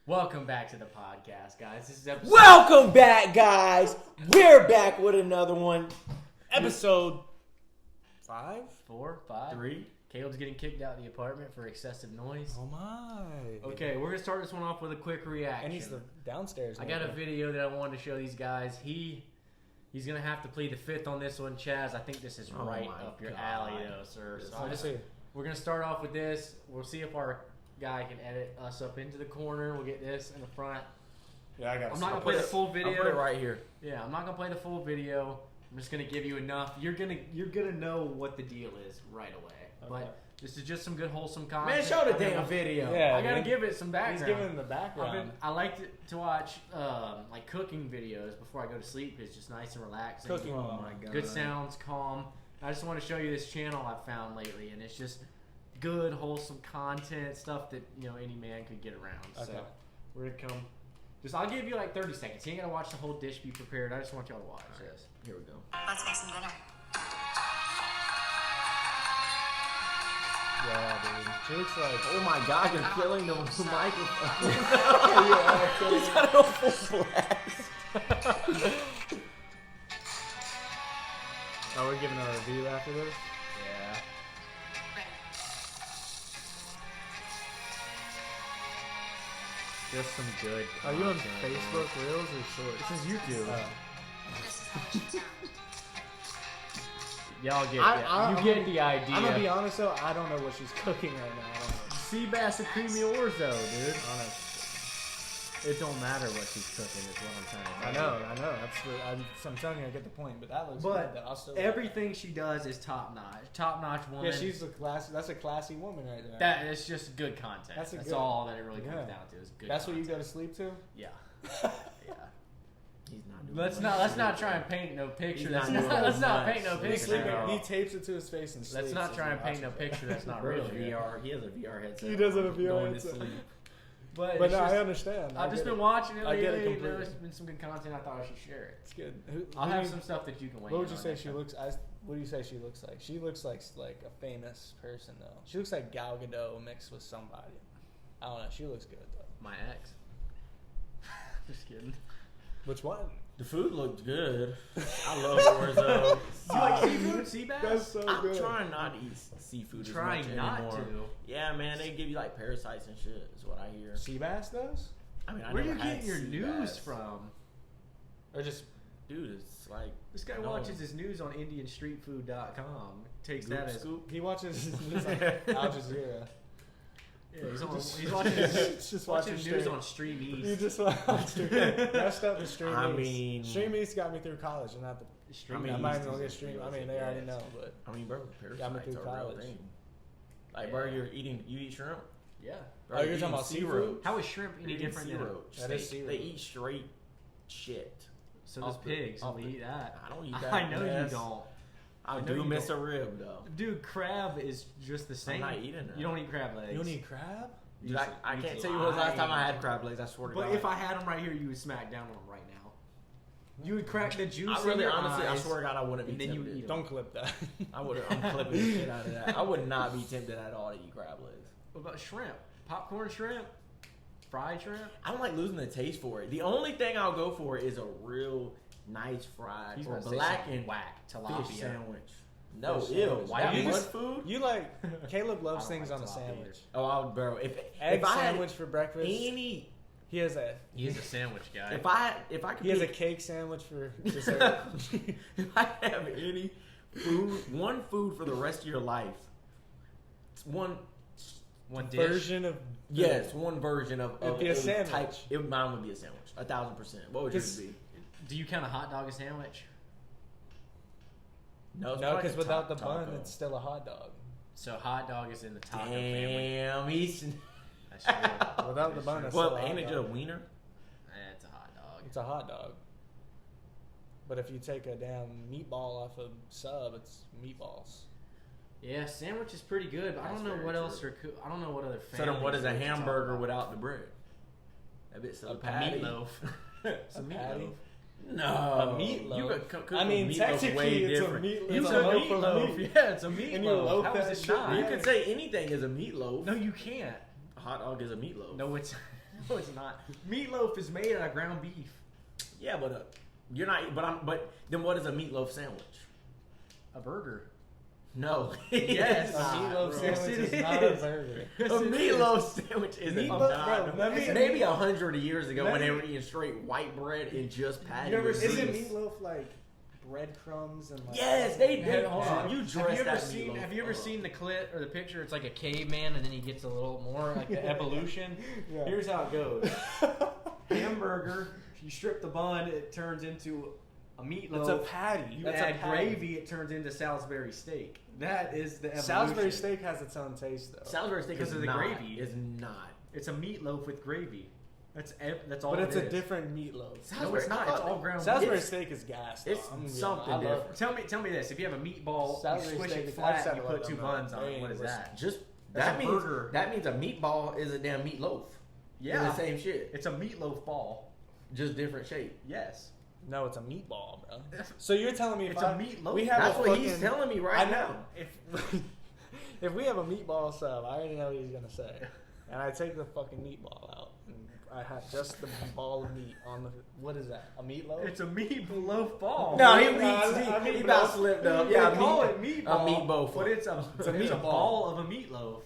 Welcome back to the podcast, guys. This is episode Welcome back, guys. We're back with another one. Episode 5? 4, 5, 3. Caleb's getting kicked out of the apartment for excessive noise. Oh my. Okay, we're gonna start this one off with a quick reaction. And he's the downstairs. I got a video that I wanted to show these guys. He's gonna have to plead the fifth on this one, Chaz. I think this is right up your alley, though, sir. So we're gonna start off with this. We'll see if our guy can edit us up into the corner. We'll get this in the front. Yeah, I got I'm not gonna play the full video. I'll put it right here. Yeah, I'm not gonna play the full video. I'm just gonna give you enough. You're gonna know what the deal is right away. Okay. But this is just some good wholesome content. Man, show the damn video. Yeah, I gotta give it some background. He's giving the background. I like to watch like cooking videos before I go to sleep. It's just nice and relaxing. Cooking. Oh my god. Good sounds, calm. I just want to show you this channel I've found lately, and it's just good, wholesome content, stuff that any man could get around. Okay. So we're gonna come. I'll give you like 30 seconds. You ain't gotta watch the whole dish. Be prepared. I just want y'all to watch this. Here we go. Let's make some dinner. Yeah, dude. She looks like. Oh my god, you're killing the microphone. Yeah, He's got it on full blast. Oh, we're giving a review after this? Yeah. Just some good. Are you on content, Facebook Reels or Shorts? This is YouTube. This is how it should sound. Y'all get I'm you get the idea. I'm gonna be honest though, I don't know what she's cooking right now. I don't know. Sea bass and creamy orzo, dude. Honest. It don't matter what she's cooking. Is what I'm saying. I know. I'm telling you, I get the point, but that looks But good. Though. I'll still everything she does is top notch. Top notch woman. Yeah, she's a classy. That's a classy woman right there. That is just good content. That's That's, good- all that it really comes yeah. down to is good. That's what you content. go to sleep to. Yeah. Yeah. He's not doing Let's not try and paint no picture. He's Let's not not, doing let's not much. paint no He's picture. sleeping- at all. He tapes it to his face and sleeps. Let's not as try he and paint no watches it. picture that's not Bro, real. VR. He has a VR headset. He does have a VR going headset. to sleep. But But it's no, just, I understand. I've just get been it. watching it I get it lately. completely. There's been some good content. I thought I should share it. It's good. I'll have some stuff that you can weigh What would in you on say next she time. looks? What do you say she looks like? She looks like a famous person though. She looks like Gal Gadot mixed with somebody. I don't know. She looks good though. My ex. Just kidding. Which one? The food looked good. I love orzo. You like seafood? Sea bass? That's so I'm good. trying not to eat seafood Trying as much not anymore. to. Yeah, man, they give you like parasites and shit. Is what I hear. Sea bass does? I mean, I Where do you never had get your sea news bass. from? Or just Dude, it's like This guy No. watches his news on IndianStreetFood.com. Takes Goop that as scoop. he watches news on Al Jazeera. yeah, Just- he's watching his, just watching watching news straight. on Stream You East. just messed up the Stream I East. mean- Stream East got me through college, and not the. Stream I mean, I'm East not is even gonna get a- Stream. I mean, they already know, but I mean, bro, Got me parasites through are a real college. thing. Like, Yeah. bro, you eat shrimp? Yeah. Bro, Oh, you're eating talking about sea seafood? roach. How is shrimp any Eating different sea than roach. That is Steak. sea They roach. eat straight shit. So does Off the- pigs, off and we the- eat that. I don't eat that. I know Yes. you don't. I know do you miss don't. a rib though. Dude, crab is just the same. not eating it. You don't eat crab legs. You don't eat crab? Dude, I can't tell you when was the last time I had crab legs. I swear to But God. if I had them right here, you would smack down on them right now. You would crack the juice I in really, your honestly, I eyes, swear to God, I wouldn't be and then you tempted. eat 'em. Don't clip that. I would. I'm clipping the shit out of that. I would not be tempted at all to eat crab legs. What about shrimp? Popcorn shrimp? Fried shrimp? I don't like losing the taste for it. The only thing I'll go for is a real nice fried He's or gonna say black something and whack fish tilapia. sandwich. No, Fish ew. sandwich. Why That you mud just- food? You like Caleb I loves don't things like on a tilapia. sandwich. Oh, bro. Egg if I had sandwich for breakfast. any, He has a He's a sandwich guy. if I could he has a pick- cake sandwich for dessert. if I have any one food for the rest of your life, it's one version of one version of It'd be a type. sandwich. Mine would be a sandwich, 1,000%. What would yours be? Do you count a hot dog as sandwich? No, it's No, more because like a without the taco. bun, it's still a hot dog. So hot dog is in the taco family. Damn, he's That's true. Without the That's bun, true. it's well, still a hot ain't it just a dog. wiener? It's a hot dog. It's a hot dog. But if you take a damn meatball off a sub, it's meatballs. Yeah, sandwich is pretty good, but I That's don't know very what true. else I don't know what other. So then, what is a families we can talk hamburger about. without the bread? A bit A of patty. meatloaf. It's a patty? meatloaf. No, A meatloaf? You could cook I mean, a meatloaf technically, way it's different. a meatloaf. It's It's a a loaf of meatloaf. meat. Yeah, it's a meatloaf. And you loaf How is that it shit not? You Yeah. can say anything is a meatloaf. No, you can't. A hot dog is a meatloaf. No, it's No, it's not. Meatloaf is made out of ground beef. Yeah, but you're not. But then what is a meatloaf sandwich? A burger. No. Yes. A meatloaf Yes, sandwich it is not a is. burger. A meatloaf sandwich is Meatloaf, bro, maybe 100 years ago when they were eating straight white bread and just patty. You ever with isn't cheese. meatloaf like breadcrumbs and like Yes, they did. Hold on. You Have dress you ever that seen? meatloaf Have you ever up. seen the clip or the picture? It's like a caveman, and then he gets a little more like the evolution. Yeah. Here's how it goes: hamburger. You strip the bun, it turns into a meatloaf. It's a patty. You That's add a patty. gravy, it turns into Salisbury steak. That is the evolution. Salisbury steak has its own taste though. Salisbury steak Because is of the not, gravy. Is not. It's a meatloaf with gravy. That's all. But it it's a is. different meatloaf. No, it's not. It's all ground. Salisbury beef. steak is gas. It's something different. Tell me this: if you have a meatball, Salisbury you squish steak it is- flat, I've you said put it two on buns the- on it. What is Listen, that? Just That's that a means burger. that means a meatball is a damn meatloaf. Yeah, It's the same shit. It's a meatloaf ball. Just different shape. Yes. No, it's a meatball, bro. So you're telling me It's if a meatloaf. We have That's a what he's fucking- telling me I right know. now. If we have a meatball sub, I already know what he's gonna say. And I take the fucking meatball out, and I have just the ball of meat on the. What is that? A meatloaf? It's a meatloaf ball. No, he meatball. about slipped up. Yeah, Yeah, call meat, it meatball. a meatball. But it's a meatball. ball of a meatloaf.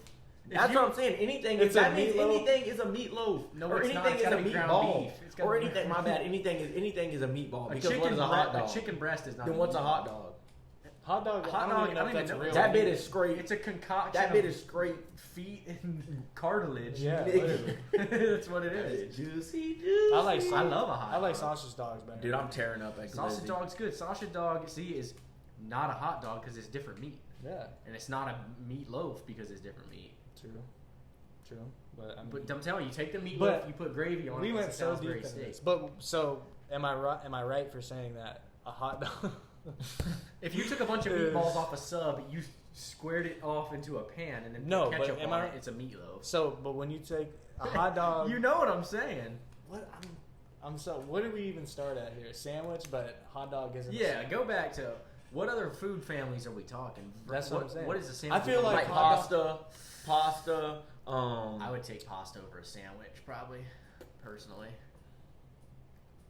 If That's you- what I'm saying. Anything It's is a that means meatloaf. anything is a meatloaf. No, or it's not. anything It's is a gotta be ground meatball. beef. It's gotta Or be- anything. My bad. Anything is a meatball. A Because chicken what is a hot dog? A chicken breast is not. Then a what's a meatball. hot dog? Hot dog. Hot I don't dog, even know I if don't that's even know. real. That bit meat. is straight. It's a concoction. That bit of is straight. feet and cartilage. Yeah, literally. That's what it is. Juicy. I like. I love a hot I like dog. sausage dogs better. Dude, I'm tearing up at Sausage Glizzy. dog's good. Sausage dog, see, is not a hot dog because it's different meat, Yeah, and it's not a meatloaf because it's different meat. true. But I mean, But I'm telling you, take the meatloaf, But you put gravy on we it. went it's a so deep Salisbury in steak. this. But so am I right? Am I right for saying that a hot dog? If you took a bunch of Is- meatballs off a sub, you squared it off into a pan and then No, put but ketchup am on I- it, it's a meatloaf. So, but when you take a hot dog, You know what I'm saying? what I'm so. What do we even start at here? Sandwich, but hot dog isn't. a Yeah, sandwich. go back to what other food families are we talking? That's what I'm saying. What is the sandwich? I feel Like hot pasta. I would take pasta over a sandwich, probably, personally.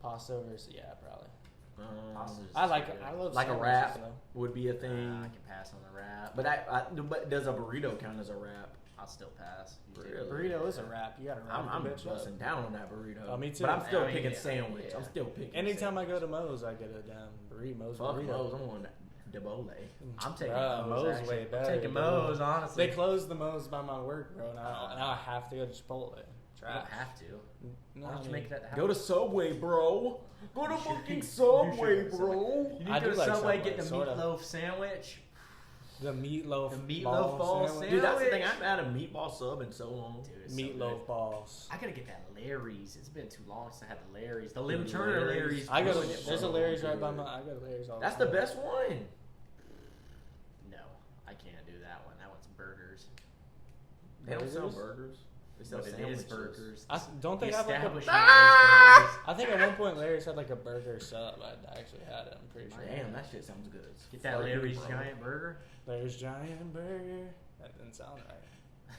Pasta versus probably. Pasta's I like. good. I love Like a sandwiches, wrap though. would be a I thing. can pass on the wrap, But does a burrito count as a wrap? I'll still pass. You take Really? it. Burrito is a wrap. You gotta wrap I'm the bitch busting up. down on that burrito. Oh, me too. But I'm still I mean, picking yeah, sandwich. yeah. I'm still picking. Anytime I sandwich. go to Moe's, I get a damn Moe's Fuck burrito. Moe's, I'm on Debole. I'm taking Bruh, Moe's. Moe's actually. way I'm better, taking bro. Moe's, honestly. They closed the Moe's by my work, bro. Now I have to go to Chipotle. You Trash. don't have to. No, Why don't you I mean, make that the house? Go to Subway, bro. Go to fucking You Subway, should. bro. You need I to go do to like Subway, Subway, get the sorta. meatloaf sandwich. the meatloaf. The meatloaf ball sandwich. Dude, that's the Sandwich. thing. I haven't had a meatball sub in so long. Dude, it's so Meatloaf good. balls. I gotta get that Larry's. It's been too long since I had the Larry's. The Lim Dude, Turner Larry's. Larry's. I go to. good. There's a so Larry's right good. by my. I go to Larry's all That's the the time. best one. No, I can't do that one. That one's burgers. They don't sell Burgers? burgers. They sell But it sandwiches. is burgers. Don't The they have like a? establishment Ah! is burgers. I think at one point Larry's had like a burger sub. I actually had it. I'm pretty sure. Damn, that shit sounds good. Get that Fuck you, Larry's bro. giant burger. Larry's giant burger. That didn't sound right.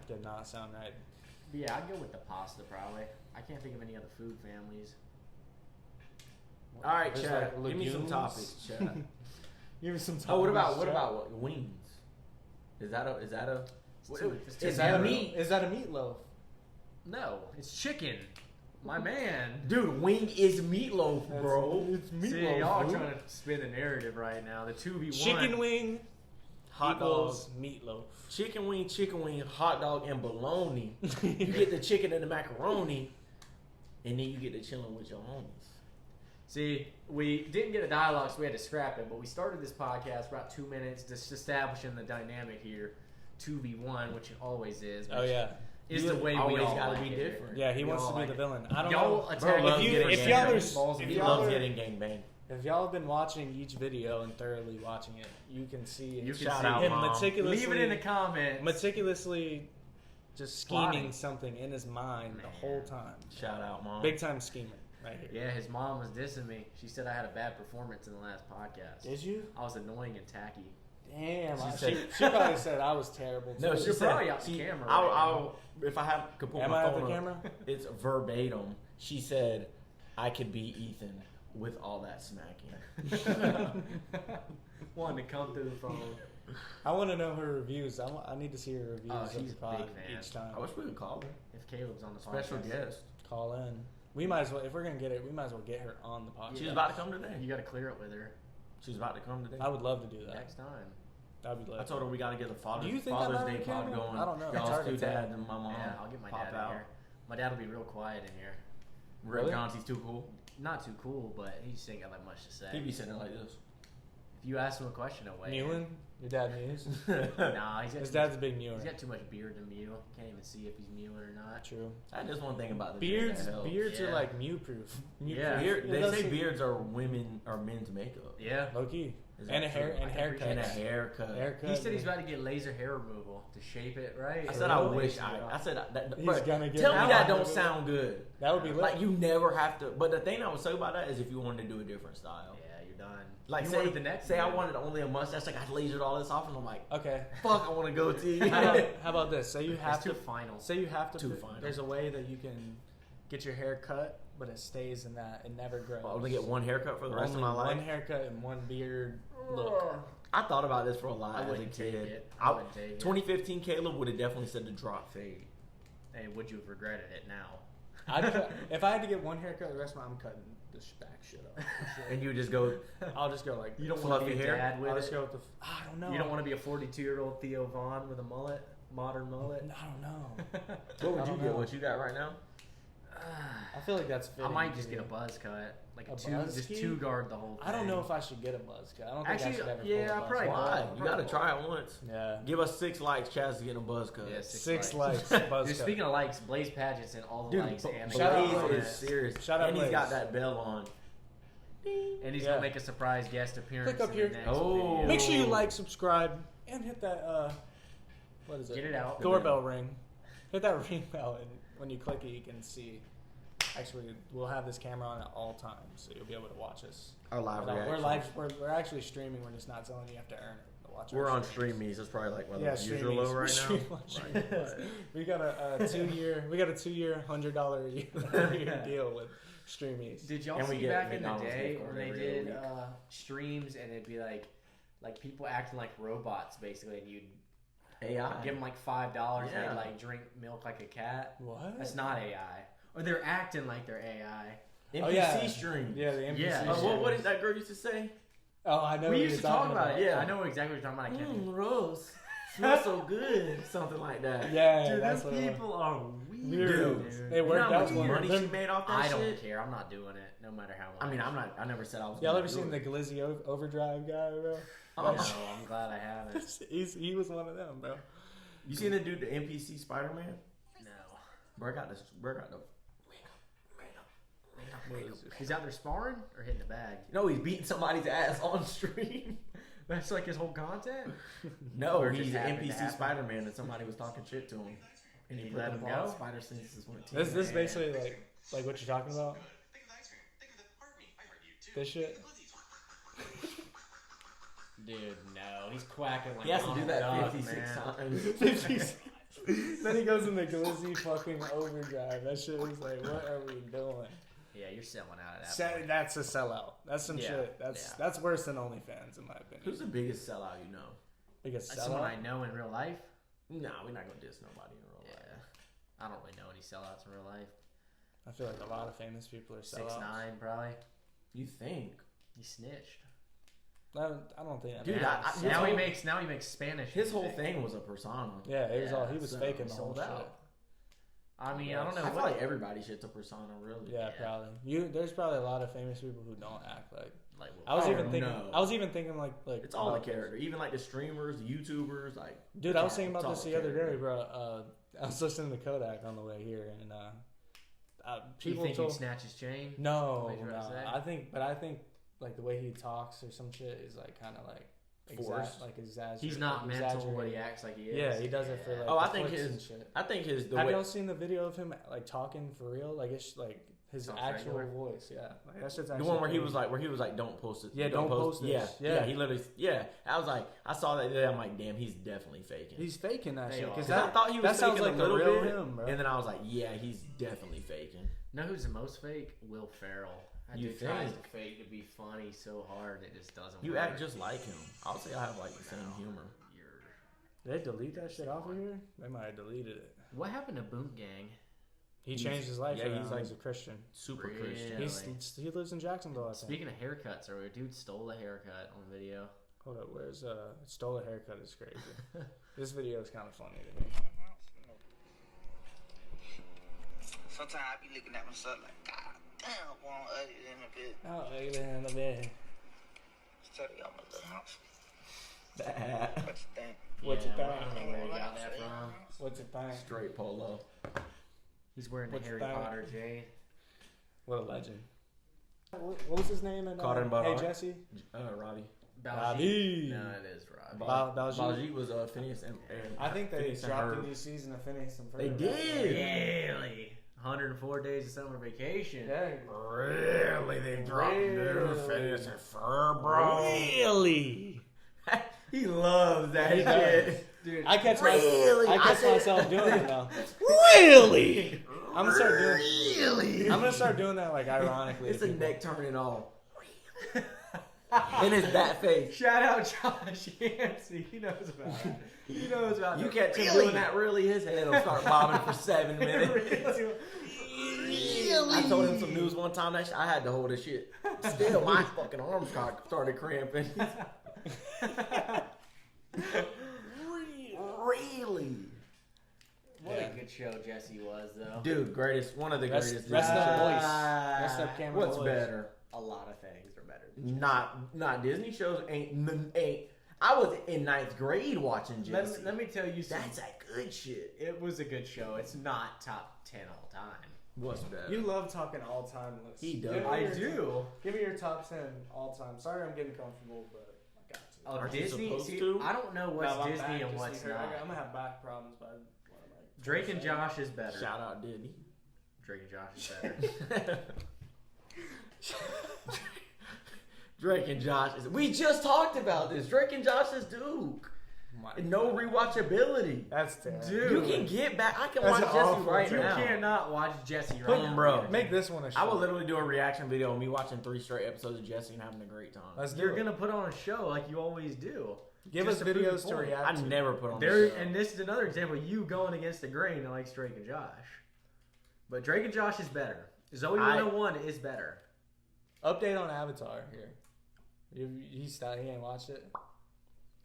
Did not sound right. But yeah, I'd go with the pasta probably. I can't think of any other food families. All right, There's, Chad. like, Give me some legumes. topics, Chad. Give me some time. Oh, what about wings? Is that a Is that a meat? Is that a meatloaf? No, it's chicken. My man. Dude, wing is meatloaf, bro. It's See, meatloaf. y'all are dude. trying to spin the narrative right now. The 2v1. Chicken wing Hot equals meatloaf. Chicken wing, hot dog, and bologna. You get the chicken and the macaroni, and then you get to chilling with your homies. See, we didn't get a dialogue, so we had to scrap it. But we started this podcast about 2 minutes, just establishing the dynamic here. 2v1, which it always is. Oh which yeah, is You the way we always all gotta like be it. different. yeah. He We wants all to be like the it. villain. I don't Y'all know. attack loves if you- getting if gang y'all banged. are- Balls if and He y'all loves are- getting gangbanged. If y'all have been watching each video and thoroughly watching it, you can see You can Shout see out, him Mom. meticulously. Leave it in the comments. meticulously just scheming Plotting. something in his mind the whole time. Shout out, Mom. Big time schemer right here. Yeah, his mom was dissing me. She said I had a bad performance in the last podcast. Did you? I was annoying and tacky. Damn, She she probably said I was terrible. No, too. she You're said, probably off the camera right I'll if I could put Am my I phone off the up, camera? it's verbatim. She said, "I could be Ethan with all that smacking." Wanted to come through the phone. I want to know her reviews. I need to see her reviews Oh, of she's the a big pod fan. each time. I wish we could call her. If Caleb's on the Special podcast. guest. Call in. We might as well, if we're gonna get it, we might as well get her on the podcast. She was about to come today. You got to clear it with her She was about to come today. I would love to do that. next time. That'd be I lit. told her we got to get the Do you think Father's I'm Day on pod camera? going. I don't know. It's Y'all's hard to two tell. dads and my mom. Yeah, I'll get my pop dad out. in here. My dad will be real quiet in here. Rick Really? Johnson's too cool. Not too cool, but he just ain't got that much to say. He'd be sitting there like this. If you ask him a question, he'll wait. Mewing? Your dad mews? Nah, he's got His too dad's much, a big mewer. he's got too much beard to mew. Can't even see if he's mewing or not. True. That's just one thing about the Beards that helps. are Yeah. like mew proof. Yeah. They say beards are men's makeup. Yeah. Low key. Is And that a hair true? and I can haircut. And a haircut. Haircut. He said he's yeah. about to get laser hair removal to shape it right. I For said I real? wish I said that. He's But gonna get tell me that that one. don't sound good. That would be lit. Like you never have to. But the thing I would say about that is if you wanted to do a different style. Yeah, you're done. Like you say wanted the next say I one. wanted only a mustache. Like I lasered all this off, and I'm like, Okay. fuck, I want to go to. How about this? Say you have It's to. too final. Say you have to. Too final. There's a way that you can get your hair cut, but it stays in that. It never grows. I'm gonna get one haircut for the rest of Only my life. One haircut and one beard look. I thought about this for a lot I as a wouldn't take kid. it. I wouldn't take it. 2015 Caleb would have definitely said the drop fade. Hey, would you have regretted it now? If I had to get one haircut, the rest of my I'm cutting the back shit up. And you would just go, I'll just go like You don't this. want to Fluffy be a hair? dad with I'll it. just go with the. I don't know. You don't want to be a 42-year-old Theo Vaughn with a mullet, modern mullet. I don't know. what would I you don't get? know. What you got right now? I feel like that's. I Fitting might just to get a me. buzz cut, like A a two, buzz just key? two guard the whole thing. I don't know if I should get a buzz cut. I don't think I Actually, should ever. yeah, pull a I buzz probably cut. Why? will. You gotta try it once. Yeah. Give us 6 likes, Chaz, to get a buzz cut. Yeah, Six likes. likes. Buzz Dude, cut. speaking of likes, Blaze Pageant's in all the Dude, likes and shout out the Blaze. Blaze comments. is serious. Shout out and he's Blaze. got that bell on. And he's Yeah. gonna make a surprise guest appearance. Click up in here. The next Oh. video. Make sure you like, subscribe, and hit that. What is it? Get it out. Doorbell ring. Hit that ring bell, and when you click it, you can see. Actually, we'll have this camera on at all times, so you'll be able to watch us. Our live We're reaction. live. We're actually streaming. We're just not telling you have to earn it to watch. We're our on streams. StreamMe's. That's probably like what Yeah, the views are low right stream now. on StreamMe's. We got a 2-year. We got a 2-year $100 a year deal with StreamMe's. Did y'all And we see get back in the McDonald's day gift card when they every other did week. streams and it'd be like people acting like robots basically, and you'd AI. give them like $5 and Yeah. they'd like drink milk like a cat? What? That's not AI. Or they're acting like they're AI. NPC Oh, yeah. stream. Yeah, the NPC. Yeah. What did that girl used to say? Oh, I know. We what used to you're talk talking about it. Yeah. I know exactly what you're talking about. I can't. Rose. Smells so good. Something like that. Yeah, Dude, that's those what it was. people are Weird. weird. They You know worked how out much for money them. she made off that I don't shit? care. I'm not doing it, no matter how much. I mean, I never said I was. Y'all gonna ever do seen it. the Glizzy Overdrive guy, bro? Oh. No, I'm glad I haven't. He was one of them, bro. You seen the dude, the NPC Spider Man? No. Bro got the. He's out there sparring or hitting the bag. No, he's beating somebody's ass on stream. That's like his whole content. No, Or just he's an happened to NPC happen. Spider Man, and somebody was talking shit to him, and he let let him him go. go? Spider senses went. This is basically like what you're talking about. This shit. Dude, no, he's quacking like He has to do Donald that Duck, 56 man. times. Then he goes in the Glizzy fucking Overdrive. That shit was like, what are we doing? Yeah, you're selling out of that. point. That's a sellout. That's some Yeah, shit. That's worse than OnlyFans in my opinion. Who's the biggest sellout you know? Biggest That's someone I sellout? know in real life. Nah, we're not gonna diss nobody in real Yeah, life. I don't really know any sellouts in real life. I feel like a lot of famous people are sellouts. 6ix9ine probably. You think? He snitched. I don't think. Dude, now, his now he whole- makes Spanish. His whole music. thing was a persona. Yeah, it was all he Yeah, was so faking he the whole sold shit. out. I mean, I don't know. I feel what, like everybody shit's a persona, really. Yeah, Yeah. probably. There's probably a lot of famous people who don't act like. like, I was Oh, even thinking. no. I was even thinking like It's all the about- character. Even like the streamers, the YouTubers, like. Dude, I was it's thinking about all this the the other day, character. bro. I was listening to Kodak on the way here, and do you people think told he'd snatch his chain? no, What you trying to say? I think like the way he talks or some shit is like kind of like Forced. exaggerated. He's not like mental, but he exaggerated. acts like he is. Yeah, he does it for like. Oh, I the think clicks his- and shit. I think the Have way. y'all seen the video of him like talking for real? Like it's like His Sounds actual regular. voice, yeah. Like, that shit's The actually one where he crazy. was like, don't post it. Yeah, don't post Yeah, this. yeah, Yeah. He literally, yeah. I was like, I saw that today. I'm like, damn, he's definitely faking. He's faking that They shit. are. Because 'Cause I thought he was that sounds faking like a the little real bit, him, bro. and then I was like, yeah, he's definitely faking. Know who's the most fake? Will Ferrell. That You dude tries think? to fake to be funny so hard it just doesn't You work. act just like him. I'll say I have like the same humor. Did they delete that shit off of here? They might have deleted it. What happened to Boot Gang? He changed his life. yeah, around. he's like- He's a Christian. Super Really? Christian. He lives in Jacksonville, I think. Speaking of haircuts, or a dude stole a haircut on video. Hold up, where's stole a haircut is crazy. This video is kind of funny to me. Sometimes I be looking at myself like, God damn, boy, I'm ugly in a bit. Oh, look at the bed. Study on my little house. That What you think? What's Yeah, it I don't know where he got that from. What's it thing? straight polo. He's wearing the What's Harry that? Potter Jade. What a legend. What was his name? In, Cotton Hey Ballard. Jesse. Robbie. Baljeet. No, it is Robbie. Baljeet. Baljeet was Phineas and I think they Phineas and dropped a Ferb. new season of Phineas and Ferb. They did. Really? 104 days of summer vacation. Yeah. Really? They dropped new Really? Phineas and Ferb, bro. Really? He loves that He shit. does. Dude, I catch, Really? I catch I said- myself doing it now. Really? I'm gonna start doing. Really? I'm gonna start doing that like ironically. It's to a people. neck turning all. And it's that face. shout out Josh Yancey. He knows about it. He knows about You it. catch him doing that really, his head will start bobbing for 7 minutes. Really? I told him some news one time that I had to hold his shit. Still, my fucking arms started cramping. Really? What Yeah. a good show Jesse was, though. Dude, greatest, one of the Rest greatest. up, Disney boys. shows. Rest up, Cameron. What's boys. better? A lot of things are better than Not Disney shows ain't. I was in 9th grade watching Jesse. Let me tell you something. That's that good shit. It was a good show. It's not top 10 all time. What's better? You love talking all time lists. He does. Give me I your- do. Give me your top 10 all time. Sorry, I'm getting comfortable, but I got to. Oh, Aren't you Disney? supposed See, to? I don't know what's No, I'm Disney back and just what's because not. I'm gonna have back problems, but Drake and Josh is better. Shout out Disney. Drake and Josh is better. Drake and Josh is. We just talked about this. Drake and Josh is Duke. No rewatchability. That's terrible. Dude. You can get back. I can That's watch Jesse awful. right You now. cannot watch Jesse right Boom, now. bro. Make this one a show. I will literally do a reaction video of me watching 3 straight episodes of Jesse and having a great time. Let's do You're it. gonna put on a show like you always do. Give Just us to prove videos the to point. react I to. never put on There, the show. and this is another example. You going against the grain and like Drake and Josh, but Drake and Josh is better. Zoe 101 is better. Update on Avatar here. He ain't watched it.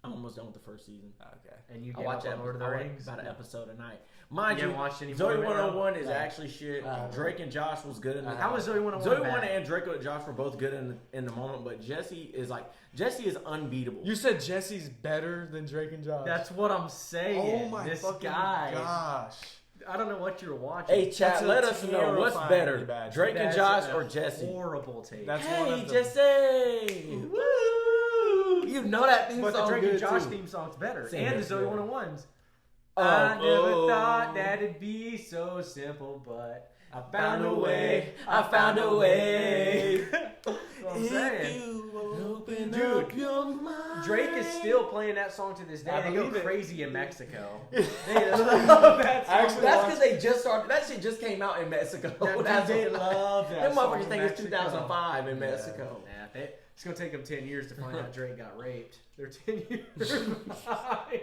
I'm almost done with the first season. Okay. And you I get watch up on Lord of the Rings. about an episode a night. Mind You you, haven't watched any Zoe more right now? 101 is No. actually shit. Drake and Josh was good in the How was Zoe 101 Zoe bad? 1 and Drake and Josh were both good in the moment, but Jesse is unbeatable. You said Jesse's better than Drake and Josh. That's what I'm saying. oh my this fucking guy. gosh. I don't know what you're watching. Hey, chat, That's a let us know what's terrifyingly better, bad Drake and That's Josh a or Jesse. Horrible take. That's one Hey, of the Jesse! Woo! You know that theme but the song Drake good and Josh too. theme song's better, Sing and it, the Zoe yeah. 101's. Oh, I never oh. thought that it'd be so simple, but I Found a way, I found a way. That's what I'm saying. you open Dude, up your mind. Drake is still playing that song to this day. I They go believe it. crazy in Mexico. They love that song. Actually, That's because they just started. That shit just came out in Mexico. That's they why. love that Them song motherfuckers in think it's Mexico. 2005 in Mexico. Nah, it's gonna take them 10 years to find out Drake got raped. They're 10 years behind.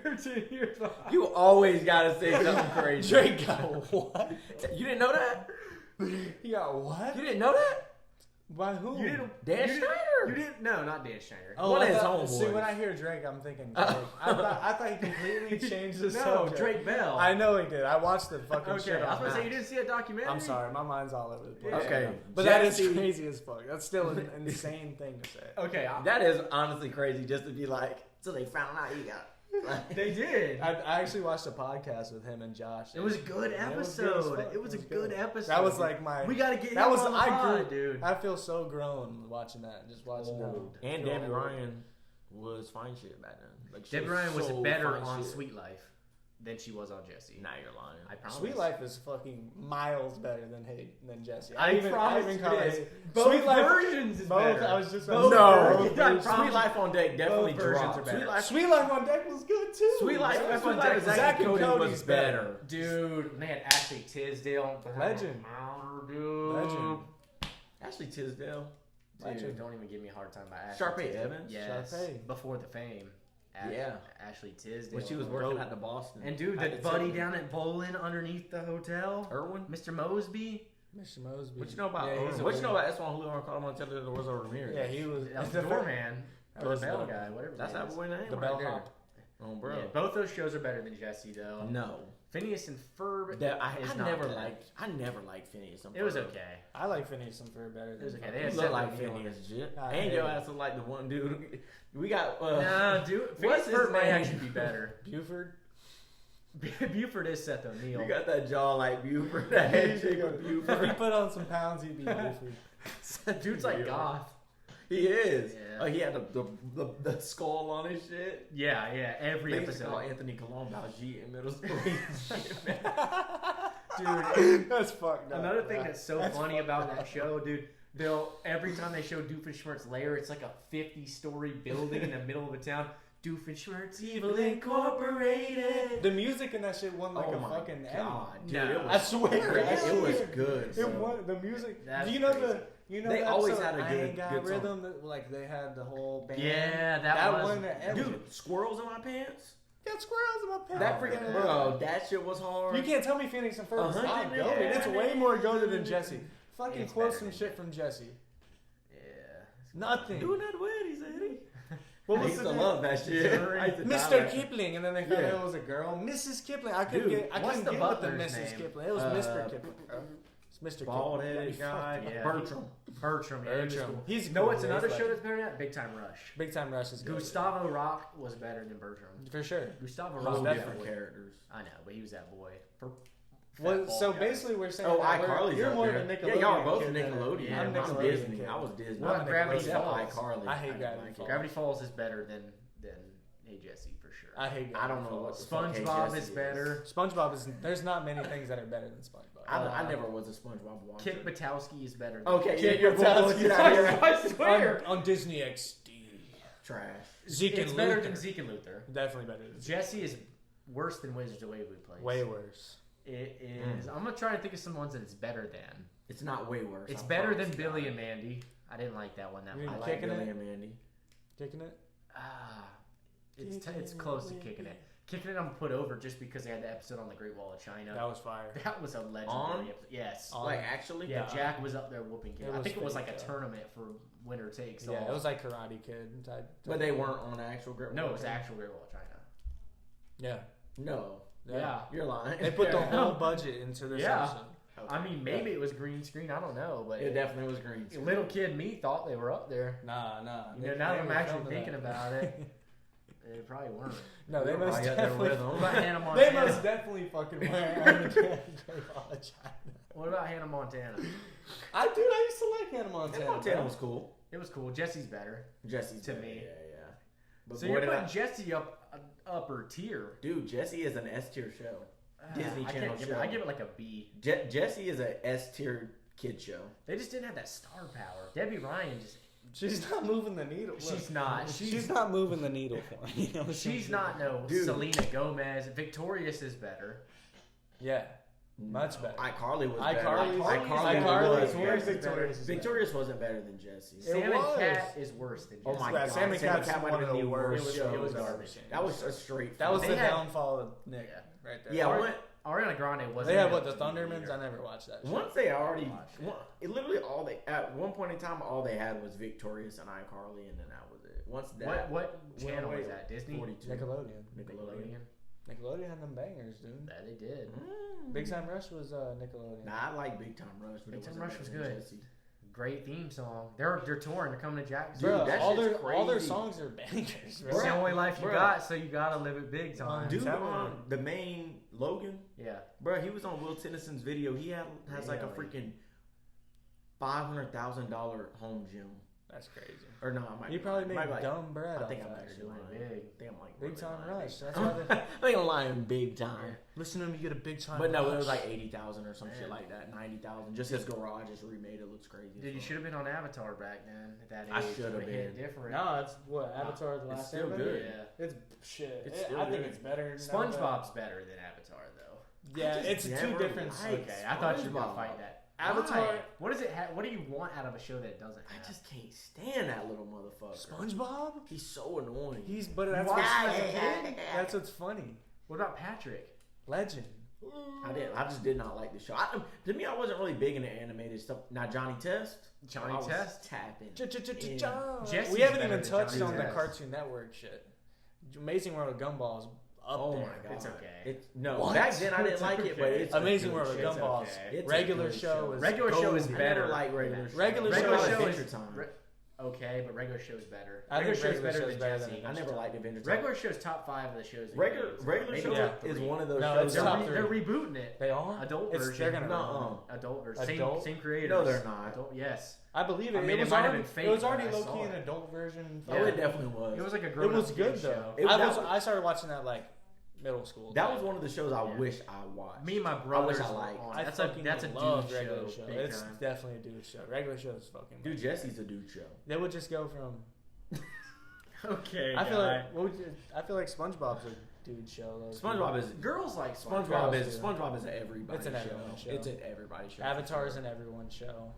They're 10 years behind. You always gotta say something crazy. Drake got what? You didn't know that? He got what? You didn't know that? By who? You didn't. Dan you didn't- Schneider. You didn't. No, not Dan Schneider. Oh, One I of his thought- See, homeboys. when I hear Drake, I'm thinking Drake. I thought he completely changed the No, subject. Drake Bell. I know he did. I watched the fucking Okay, shit I was on gonna say you Max. didn't see a documentary. I'm sorry, my mind's all over the place. Yeah. Okay, But that is Jesse- crazy as fuck. That's still an insane thing to say. Okay, That is honestly crazy just to be like, so they found out you got. they did. I actually watched a podcast with him and Josh. It was a good It was good as episode. fuck. It was a good episode. That was like my. We gotta get That him was on the I pod, grew, dude. I feel so grown watching that and just watching him. Old. And feel Debbie old. Ryan was fine shit back then. Like she Debbie Ryan was so better fine on shit. Sweet Life. than she was on Jesse. Now you're lying. I promise. Sweet Life is fucking miles better than Jesse. I promise even it call is. it. Both Sweet Life, versions is both. better. I was just Both No, versions. I promise Sweet Life on Deck definitely both versions dropped. are better. Sweet Life on Deck was good too. Sweet Life Yeah. on Deck. Zach and Cody Cody's was better. Dude, and they had Ashley Tisdale. Legend. Dude. Legend. Ashley Tisdale. Dude, Legend. don't even give me a hard time about Ashley Sharpay Tisdale. Evans? Yes. Sharpay. Before the fame. Yeah. Ashley Tisdale. When she was working at the Boston. And dude, At the the buddy Tiffany. down at Bowling underneath the hotel. Irwin? Mr. Mosby. Mr. Mosby. What you know about Yeah, Irwin? he's a What you know weird- about Esteban Julio Montello de Rosa Ramirez? Yeah, he was. That was the the fir- doorman. That Or was the bell the- guy, whatever. That's his that name boy name The right bell there. hop. Oh, is. bro. Yeah, both those shows are better than Jesse, though. No. Phineas and Ferb That, is I not never bad. liked Phineas. It was okay. I like Phineas and Ferb better. It was okay. Fucking- They You had look like separate Phineas, shit. I And hate your it. ass look like the one dude. We got. No, dude. Phineas What's and his Ferb might name? actually be better. Buford. Buford is Seth O'Neill. You got that jaw like Buford. That head shape of If Buford. he put on some pounds, he'd be Buford. Dude's like goth. He is. Yeah. Oh, he had the skull on his shit. Yeah, every They used to call episode. Anthony Colon Baljeet in middle school. Dude, That's fucked up. another thing that's so funny fucked about up. that show, dude, every time they show Doofenshmirtz lair, it's like a 50-story building in the middle of a town. Doofenshmirtz Evil Incorporated. The music in that shit won like Oh a my fucking God, Emmy. dude, No. it I was, swear. it was good. It son. won the music. That's Do you know crazy. the They always episode, had a I good- Ain't Got good song. rhythm. That, like they had the whole band. Yeah, that was. won the Emmy. Dude, squirrels in my pants. Got squirrels in my pants. That freaking bro, that shit was hard. You can't tell me Phoenix and Ferb is not 100 goated. It's way more goated than Jesse. Fucking It's quote better some than shit from Jesse. Yeah. Nothing. doing that weird, he said. What I was used the to name? love that shit. I used to die Mr. like- Kipling, and then they found Yeah. out it was a girl. Mrs. Kipling. I couldn't Dude, get. I what's couldn't the get with the butler's Mrs. name? Kipling. It was Mr. Kipling. It's Mr. Bald Kipling. headed guy. Yeah. Bertram. Bertram. Yeah, he was Bertram. cool. He's No, cool, what's yeah, another he's show like- that's better than that? Big Time Rush. Big Time Rush is good. Gustavo Rock was better than Bertram. For sure. Gustavo Whole Rock was different definitely. characters. I know, but he was that boy. For Well, fat so bald guy. basically we're saying Oh, that iCarly's you're up more there. of a Nickelodeon Yeah, y'all are both kid than- Nickelodeon. Yeah, I'm Nickelodeon Disney. kid. I was Disney. What about Gravity Except Falls? iCarly. I hate didn't Gravity like it. Falls. Gravity Falls is better than Hey Jesse for sure. I hate. I don't know what the fuck Hey SpongeBob Jesse is better. SpongeBob is. There's not many things that are better than SpongeBob. I never was a SpongeBob watcher. Kick Batowski is better. Than Okay, Kick yeah, you're Buttowski. bullshit out here. I swear. on Disney XD. Trash. Zeke It's and better Luther. than Zeke and Luther. Definitely better than Zeke. Jesse is worse than Wizards of Waverly Place. Way worse. It is. I'm gonna try to think of some ones that it's better than. It's not way worse. It's I better than promise Billy God. and Mandy. I didn't like that one that You I much. like Kicking Billy it? and Mandy. Kicking it. Ah, it's close to Kicking It. Kicking It, I'm gonna put over just because they had the episode on the Great Wall of China. That was fire. That was a legendary On? episode. Yes. On. Like actually? Yeah, Jack was up there whooping kids. It I was think it was like fake, a though. tournament for winner takes all. Yeah, it was like Karate Kid type. But they weren't on actual Great No, Wall it was of China? actual Great Wall of China. Yeah. No. Yeah. You're lying. They put the Yeah. whole budget into this Yeah. episode. I mean, maybe it was green screen. I don't know, but It definitely was green. screen. little kid me thought they were up there. Nah. You know, now that I'm actually thinking about it, they probably weren't. No, they You're most probably up there definitely. with them. What about Hannah They Montana? most definitely fucking were on the Great Wall of China. What about Hannah Montana? I used to like Hannah Montana. Montana bro. was cool. It was cool. Jesse's better. Jesse's To better, me. Yeah. But So boy, you're did putting I- Jesse up upper tier. Dude, Jesse is an S tier show. Disney I Channel can't give it, show. I give it like a B. Jesse is a S tier kid show. They just didn't have that star power. Debbie Ryan just She's not moving the needle. She's not. She's not moving the needle for me. You know, she's not no Dude. Selena Gomez. Victorious is better. Yeah, much better. iCarly was better. iCarly's was worse. better. Victorious is Victorious wasn't better than Jesse. It Sam was. and Cat is worse than Jesse. Oh my Yeah, god, Sam and Cat's Cat might one have of been the the worst worst It was shows. garbage. That was a straight. That was They the had- downfall of Nick Yeah. right there. Yeah, Ariana Grande wasn't. They had in what it the Thundermans. either. I never watched that. Shit. once they already, Watch it. it literally all they at one point in time all they had was Victorious and iCarly, and then that was it. Once that What went channel away, was that? Disney. 42. Nickelodeon. Nickelodeon. Nickelodeon had them bangers, dude. Yeah, they did. Big Time Rush was Nickelodeon. Nah, I like Big Time Rush. But Big it Time wasn't Rush was better than good. Jesse. Great theme song. They're touring. They're coming to Jacksonville. Bro, Dude, that all shit's their crazy. songs are bangers, bro. It's the only life you Bruh. got, so you gotta live it big time. Dude. Dude, Tell me. the main Logan, Yeah. bro, he was on Will Tennyson's video. He has like a Really? freaking $500,000 home gym. That's crazy. Or no, I might. He be probably lying. made Might be like- dumb bread. I think off I'm that. actually Doing lying. big. I think I'm like Big really time lying. rush. That's why they I think I'm lying big time. listen to me get a big time. But no, it rush. was like 80,000 or some Man. shit like that. 90,000. Just his garage is remade. It looks crazy. Dude, you should have been on Avatar back then. At that age, I should have It would've hit been. different. No, it's what Avatar: The It's Last still Airbender? good. Yeah. It's shit. It's It- still I think good. it's better. now SpongeBob's better than Avatar, though. that- Yeah, just it's two never different. liked Okay, I thought you were gonna SpongeBob. fight that. Avatar- Why? What does it have? What do you want out of a show that doesn't have? I just can't stand that little motherfucker. SpongeBob. He's so annoying. But that's Why? what's that's what's funny. What about Patrick? Legend. I just did not like the show. To me, I wasn't really big into animated stuff. Now Johnny Test. Johnny I was Test? tapping. Jesse's We haven't better even than touched Johnny on the Test. Cartoon Network shit. Amazing World of Gumball is up Oh there. my god, It's okay. No, What? back then I didn't It's like it, but okay. it's Amazing a good World of show. It's Gumball. okay. It's a Regular good show is Regular show is gold. I better. never like regular show. Regular Regular show show Adventure is Time. okay, but regular show is better. I think Regular show's regular better show's than better than Jesse. I never liked Adventure Time. Regular show's top 5 of the shows. in Regular games. regular Maybe show top is 3. one of those No, shows. it's They're, top they're three. rebooting it. They are Adult It's- version. They're gonna Nuh-uh. Adult version. Adult? Same creators. No, they're not. Adult, yes. I believe it. I mean, it it was might have already, been fake, it was but already I low saw key an it. adult version. Oh, it definitely was. It was like a It grown was good though. It- that was- I started watching that like middle school. That was one of the shows I Yeah. wish I watched. Me and my I wish brothers I were liked. on. I That's fucking a love dude regular show. show. Big It's time. definitely a dude show. Regular show is fucking. Dude, Jesse's a dude show. They would just go from. Okay. I feel like I feel like SpongeBob's a dude show. Though. SpongeBob is girls like SpongeBob SpongeBob is too. SpongeBob is an everybody It's an show. everyone show. It's an everybody show. Avatar's an everyone show.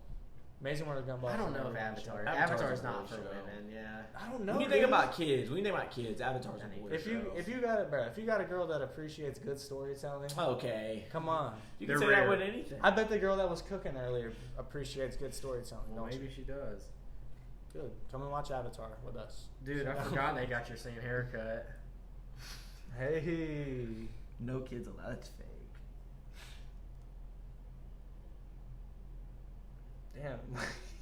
Amazing World of Gumball. I don't know if Avatar. Avatar's a not boy for show. women. Yeah. I don't know. When you think about kids, Avatar's a boy if show. you got a girl that appreciates good storytelling, Okay. come on. You can They're say that rare. with anything. I bet the girl that was cooking earlier appreciates good storytelling. Well, don't maybe she does. you? Good. Come and watch Avatar with us. Dude, I forgot they got your same haircut. Hey. No kids allowed. That's fake. Damn.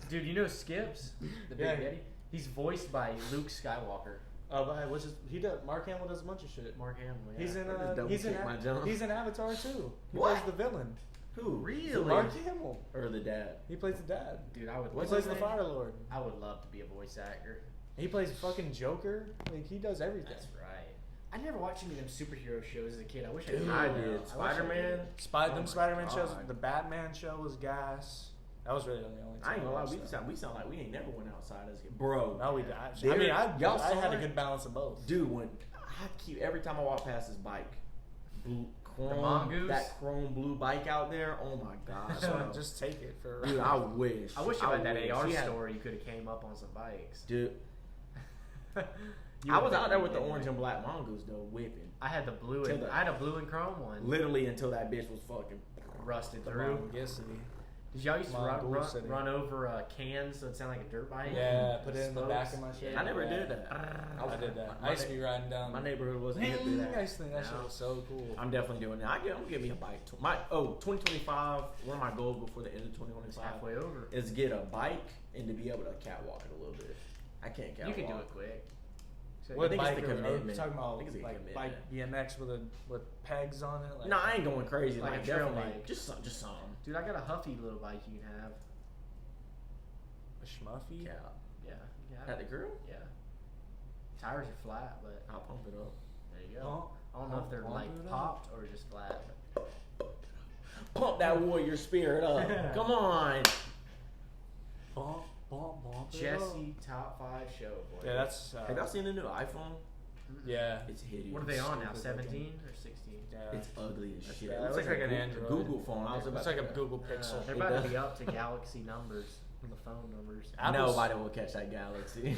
Dude, you know Skips, the Big Yeah. Daddy? He's voiced by Luke Skywalker. But which is he does? Mark Hamill does a bunch of shit. Mark Hamill. Yeah. He's in. I just double He's in. checked my jump. He's in Avatar too. He What? plays the villain. Who? Really? Mark Hamill. Or the dad? He plays the dad. Dude, I would. He What's plays his the name? Fire Lord. I would love to be a voice actor. He plays fucking Joker. Like he does everything. That's right. I never watched any of them superhero shows as a kid. I wish Dude, I I did. did. I wish I Spider-Man. did. Oh Them my Spider-Man shows. God. The Batman show was gas. That was really the only. I ain't gonna lie, time we sound like we ain't never went outside as a kid. Bro. No, we died. I There- mean, y'all I saw had a it? good balance of both. Dude, when I keep every time I walk past this bike, chrome, Mongoose? that chrome blue bike out there. Oh my god, So bro. just take it for. a Dude, ride. I wish. I wish you had that AR She had- store. You could have came up on some bikes. Dude, You I would've was out been there with the really orange good. and black mongoose though, whipping. I had the blue To and the- I had a blue and chrome one. Literally until that bitch was fucking. Rusted The through. Mongissy. Did y'all used to Mongoose City. run over cans so it sounded like a dirt bike? Yeah, put it in the Spokes? back of my shit. Yeah. I never Yeah. did that. I did that. My I used to be riding down. My neighborhood wasn't hip to I that. used to think that shit No. was so cool. I'm definitely doing that. I'm gonna get me a bike. 2025. One of my goals before the end of It's 2025 halfway over. is get a bike and to be able to catwalk it a little bit. I can't catwalk. You can do it quick. So What- think it's bike the are you commitment. talking I about think it's the like commitment. bike BMX with pegs on it? Like, No, I ain't going crazy. Like Like, a trail definitely, bike. just some. Dude, I got a Huffy little bike you can have. a Schmuffy. Yeah. Yeah. You can have At it. the grill, Yeah. Tires are flat, but I'll pump it up. there you go. Pump- I don't know if they're pump like it up. popped or just flat. Pump that warrior spirit up. Come on. Bump, bump, bump. it up. Jesse top 5 show. Boy. Yeah, that's. Have y'all seen the new iPhone? Yeah. It's hideous. What are they on now? Stupid 17 or 16? Yeah. It's ugly as shit. bad. It looks It looks like like a an Google, Android. Google phone. I was about It's like to a Google Pixel. They're It about to does. be up to Galaxy numbers, the phone numbers. Apple's- Nobody will catch that Galaxy.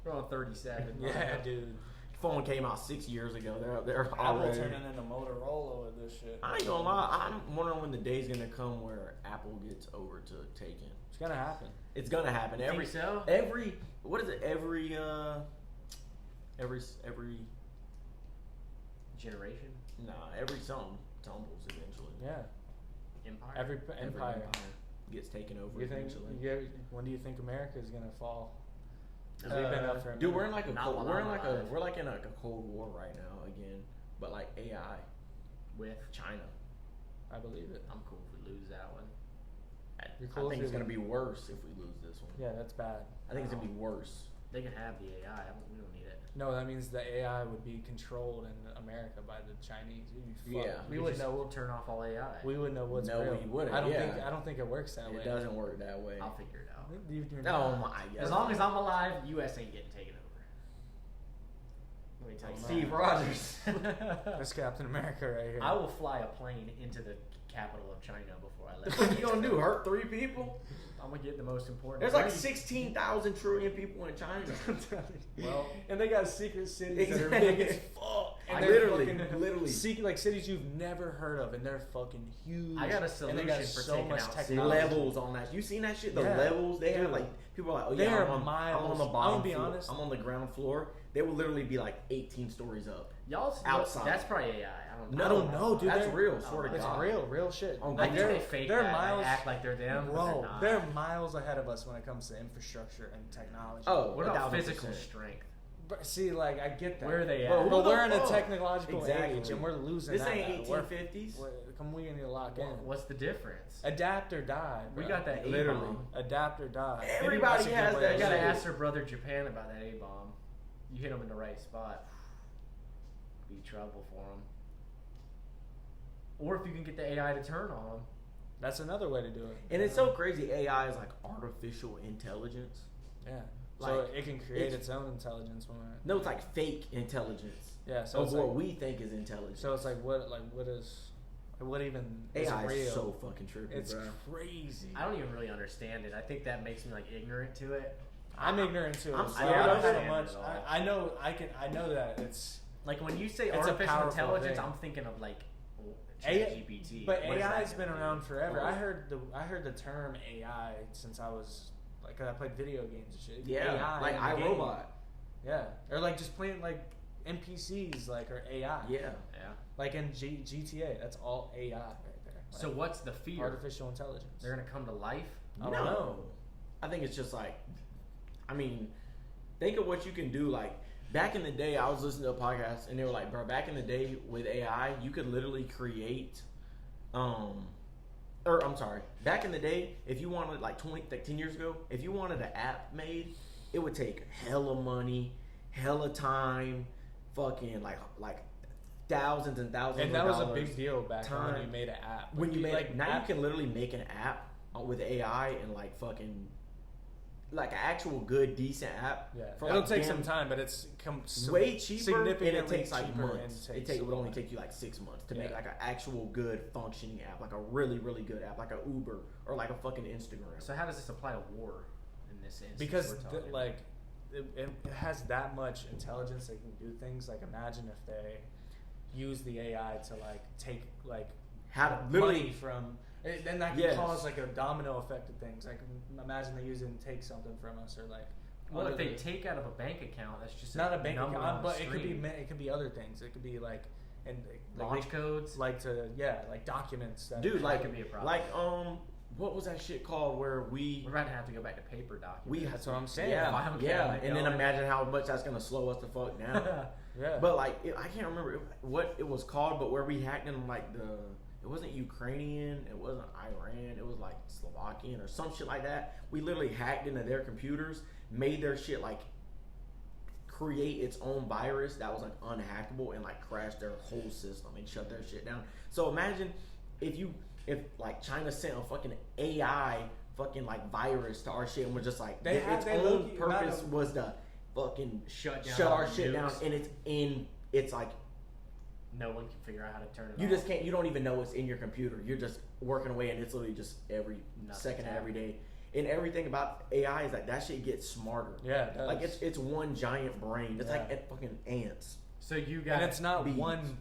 We're on 37. Yeah, dude. Phone came out 6 years ago. They're Apple already. turning into Motorola with this shit. I ain't gonna lie. I'm wondering when the day's gonna come where Apple gets overtaken. It's gonna happen. It's gonna happen. You Every think so? every what is it? Every Generation? every something tumbles eventually. Yeah. Empire? Every Every empire. gets taken over You think? eventually. When do you think America is gonna fall? 'Cause Uh, we've been up for a Dude, minute. we're in like a Not cold, while we're in I'm like alive. we're like in like a cold war right now again, but like AI, With China. I believe it. I'm cool if we lose that one. You're I cool think if it's you gonna be worse if we lose this one. Yeah, that's bad. I think it's gonna be worse. They can have the AI. We don't need it. No, that means the AI would be controlled in America by the Chinese. We'd be fucked. Yeah. We would know. We'll turn off all AI. We would know what's No, real. we wouldn't, I don't yeah. think. I don't think it works that way. It doesn't work that way. I'll figure it out. Oh my god. As long as I'm alive, U.S. ain't getting taken over. Let me tell you. Steve Rogers. That's Captain America right here. I will fly a plane into the capital of China before I leave. What are you gonna do? Hurt 3 people? I'm gonna get the most important. There's like three. 16,000 trillion people in China. Well, and they got secret cities that are Exactly. big as fuck. And I they're literally. secret, like cities you've never heard of, and they're fucking huge. I got a and solution they got for so taking much out technology. levels on that. You seen that shit? The Yeah. levels they have, Dude. like people are like, oh They yeah, are I'm on the miles. I'm bottom gonna be floor. honest. I'm on the ground floor. They will literally be like 18 stories up. y'all Outside. That's probably AI. I No, don't I don't know, dude. That's They're- real. Swear to It's God. real shit. Oh, I Like, think they fake they're that. miles, They act like they're them, but bro. not. They're miles ahead of us when it comes to infrastructure and technology. Oh, What about 1000%. physical strength? But see, like I get that. Where are they at? Bro, who But the we're in a fuck? technological Exactly. age, and we're losing. This that ain't battle. We're- 1850s. we need to lock in. What's the difference? Adapt or die. We bro. got that Literally. A-bomb. Adapt or die. Everybody That's a good has way that to You gotta say it. ask their brother Japan about that A-bomb. You hit them in the right spot, be trouble for them. Or if you can get the AI to turn on them. That's another way to do it. And it's so crazy. AI is like artificial intelligence. Yeah. So Like, it can create it's- its own intelligence when it. No, it's like fake intelligence. Yeah. So Of it's what like, we think is intelligence. so it's like what is what even is AI real? is so fucking trippy, It's bro. crazy. I don't even really understand it. I think that makes me like ignorant to it. I'm ignorant to it. I'm so scared I don't of have it. much. I know that it's. Like when you say It's a artificial powerful intelligence, thing. I'm thinking of like AI ChatGPT. But What is that AI's gonna been do? around forever. Oh. I heard the term AI since I was like, 'cause I played video games and shit. Yeah, AI like in the game. iRobot. Yeah, or like just playing like NPCs, like or AI. Yeah. Yeah. Like in GTA, that's all AI right there. Like, So what's the fear? artificial intelligence. They're gonna come to life. I don't know. I think it's just like, I mean, think of what you can do. Like back in the day, I was listening to a podcast and they were like, bro, back in the day with AI, you could literally create, or I'm sorry, back in the day, if you wanted like 10 years ago, if you wanted an app made, it would take hella money, hella time, fucking like thousands and thousands. And of that was a dollars. big deal back when time. you made an app. When you made like now, app- you can literally make an app with AI and like fucking like an actual good decent app. Yeah, for it'll like take damn- some time, but it's way cheaper, and significantly it takes like cheaper months. and It would only like- take you like 6 months to make Yeah. like an actual good functioning app, like a really really good app, like a Uber or like a fucking Instagram. So how does this apply to war in this instance? because we're talking about? like it has that much intelligence that can do things. Like imagine if they use the AI to like take like How money literally from. Then that can Yes. cause like a domino effect of things. Like imagine they use it and take something from us, or like. well, if other- they take out of a bank account, that's just not a bank number on account, the but it could be screen. it could be other things. It could be like and launch codes. like to like documents. That dude that like could be a problem. like what was that shit called where we We're about to have to go back to paper documents. we That's what I'm saying. yeah File yeah cabinet and then going. imagine how much that's gonna slow us the fuck down. yeah. But like, I can't remember what it was called, but where we hacked in like it wasn't Ukrainian, it wasn't Iran, it was like Slovakian or some shit like that. We literally hacked into their computers, made their shit like create its own virus that was like unhackable and like crashed their whole system and shut their shit down. So imagine if like China sent a fucking AI fucking like virus to our shit and we're just like They its had- they own low-key- purpose not a- was to fucking Shut down shut all our the shit down, nukes. and it's like No one can figure out how to turn it you off. just can't. You don't even know it's in your computer. You're just working away, and it's literally just every Nothing's second of every happening. day. And everything about AI is like that shit gets smarter. Yeah, it does. Like it's one giant brain. It's like Yeah. fucking ants. So you got and it's not bees. one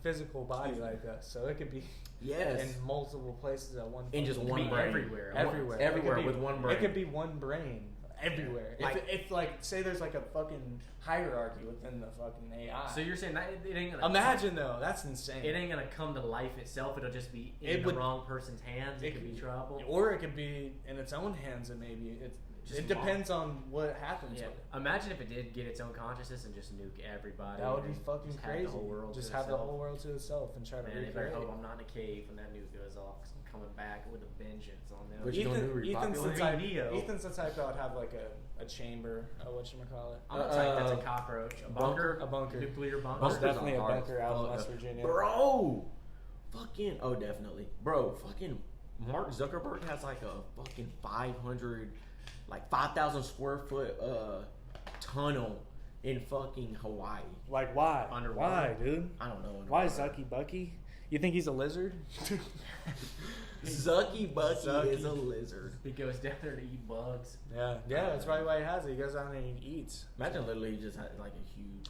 physical body like us, so it could be Yes. in multiple places at one. In just fucking one be time. brain. everywhere. everywhere, Everywhere It could with one brain. It could be one brain everywhere. Like- if like say there's like a fucking hierarchy within the fucking AI. So you're saying that it ain't gonna Imagine though, that's insane. it ain't gonna come to life itself. It'll just be in It the would- wrong person's hands. It could be trouble. or it could be in its own hands, and maybe Just it depends on what happens Yeah. with it. Imagine if it did get its own consciousness and just nuke everybody. That would be and fucking just have crazy. the whole world Just to have the itself. whole world to itself and try to Man, they recreate better it. hope I'm not in a cave when that nuke goes off. 'Cause I'm coming back with a vengeance on them. What you gonna do, Ethan's the repopulate? type. Neo. Ethan's the type that would have like a chamber. Whatchamacallit? I'm gonna type that's a cockroach. A bunker. A bunker. Nuclear bunker. There's Bunkers definitely are a hard bunker as out in fuck. West Virginia. Bro, fucking definitely, bro. Fucking Mark Zuckerberg has like a fucking 5,000 square foot tunnel in fucking Hawaii. Like why? Underwater. Why, dude? I don't know. Why Zucky Bucky? You think he's a lizard? Zucky Bucky Zucky. is a lizard. He goes down there to eat bugs. Yeah, that's probably why he has it. He goes down there and he eats. Imagine literally he just had like a huge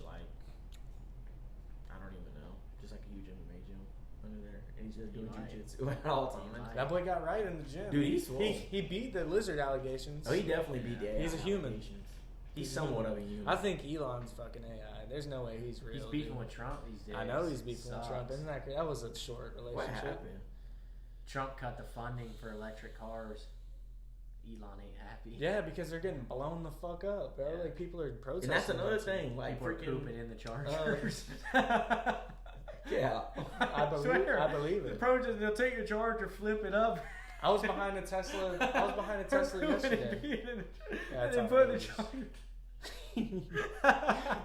I don't even know, just like a huge MMA gym under there, and he's just doing jujitsu at all times. That boy got right in the gym. Dude, he's swole. he beat the lizard allegations. Oh, he definitely beat the AI. He's a human. allegations. He's somewhat of a human. I think Elon's fucking AI. There's no way he's real. He's beefing dude. with Trump these days. I know he's beefing with Sucks. Trump. Isn't that crazy? That was a short What relationship. happened? Trump cut the funding for electric cars. Elon ain't happy. Yeah, because they're getting blown the fuck up, bro. Yeah. Like people are protesting. And that's another against it. thing. Like People are freaking pooping in the Oh. Chargers. yeah. I believe it. Protest, they'll take your Charger, flip it up. I was behind a Tesla. yesterday. Yeah, and it's then put the outrageous. Charger.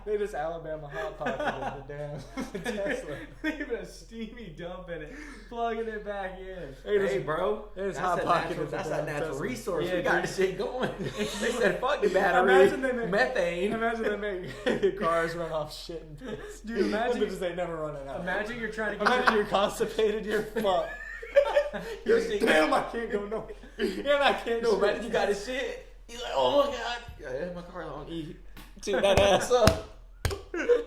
They just Alabama hot pocketed the damn Tesla. Leaving a steamy dump in it, plugging it back in. Hey, bro. It's That's hot a pocket natural, at the that's damn a natural Tesla. resource. Yeah, we got dude. this shit going. They said, fuck the battery. Imagine they make- methane. Imagine they make cars run off shit and piss. Dude, imagine- because they never run it out. Imagine you're trying to get Imagine you're constipated, you're fucked. You're seeing Damn, I can't go no. And I can't. No, shit. imagine you got his shit. He's like, oh my god. Yeah, my car's on E. Dude, that ass up.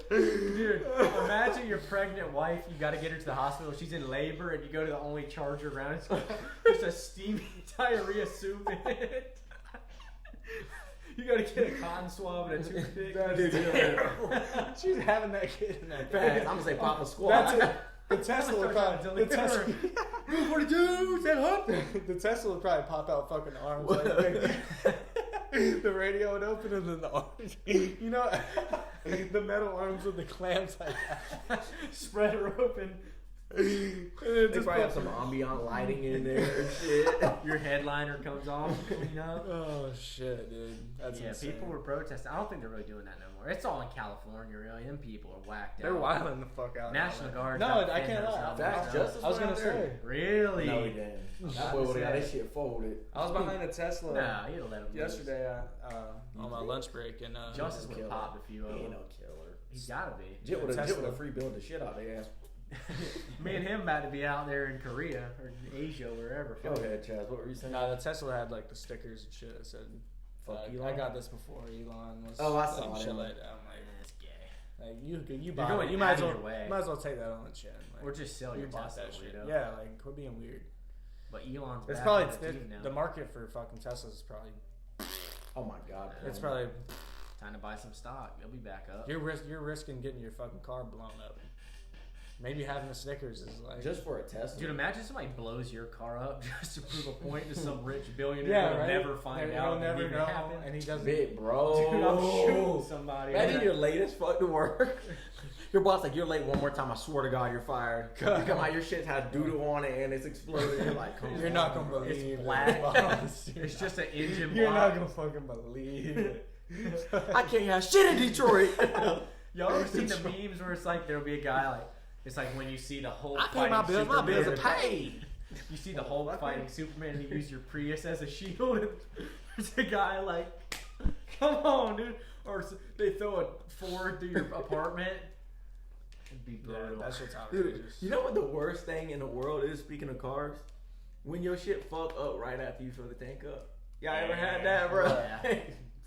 Dude, imagine your pregnant wife, you gotta get her to the hospital, she's in labor, and you go to the only Charger around, it's just a steamy diarrhea soup in it. You gotta get a cotton swab and a toothpick. That's terrible. She's having that kid in that Fast. I'm gonna say Papa Squad. That's it. The Tesla would probably. The Tesla, 42, said hop. the Tesla would probably pop out fucking arms. Like, the radio would open and then the arms. You know, the metal arms with the clamps like that. Spread her open. And it They just probably have pops- some ambient lighting in there and shit. Your headliner comes off, you know? Oh shit, dude. That's Yeah, insane. people were protesting. I don't think they're really doing that no more. It's all in California, really. Them people are whacked They're out. wilding the fuck out. National Guard. No, I can't lie. That's Justice I was gonna out there? say. Really? No, he didn't. That boy would have got his shit folded. I was behind a Tesla Nah, he'd have let him yesterday on my lunch break and Justice would Killer. have popped a few of He ain't them. no killer. He's gotta be. Jit would Tesla. have free billed the shit out of their ass. Me and him about to be out there in Korea or Asia, wherever. Go ahead, Chaz. What were you saying? No, the Tesla had like the stickers and shit that said, Fuck I Elon. got this before Elon was. Oh, I saw like, it. shit like that. I'm like, That's gay. you buy going it. You might as out of well. your way. You might as well take that on the chin. Like, Or just sell your you bought Tesla, that shit. weirdo. Yeah, like quit being weird. But Elon's It's back probably on the team now. the market for fucking Teslas is probably. Oh my god. It's probably Time to buy some stock. They'll be back up. you're risking getting your fucking car blown up. Maybe having the stickers is like just for a Tesla. Dude, imagine somebody blows your car up just to prove a point to some rich billionaire yeah, who'll right? never find They'll out. it never even know, happened. and he doesn't. Big bro. Dude, I'm shooting somebody. Imagine your latest fuck to work. Your boss like, you're late one more time. I swear to God, you're fired. You come out, your shit has doodle on it and it's exploded. You're like, come You're on, not gonna bro. believe It's it. black. Boss. It's just an engine You're block. not gonna fucking believe it. I can't have shit in Detroit. Y'all ever seen the memes where it's like there'll be a guy like it's like when you see the Hulk I pay fighting my bills. My Superman. bills are paid. You see the Hulk fighting Superman and you use your Prius as a shield. And there's a guy like, come on, dude. Or they throw a Ford through your apartment. It'd be brutal. That shit's Dude, outrageous. you know what the worst thing in the world is, speaking of cars? When your shit fuck up right after you fill the tank up. Y'all ever had that, bro? Yeah.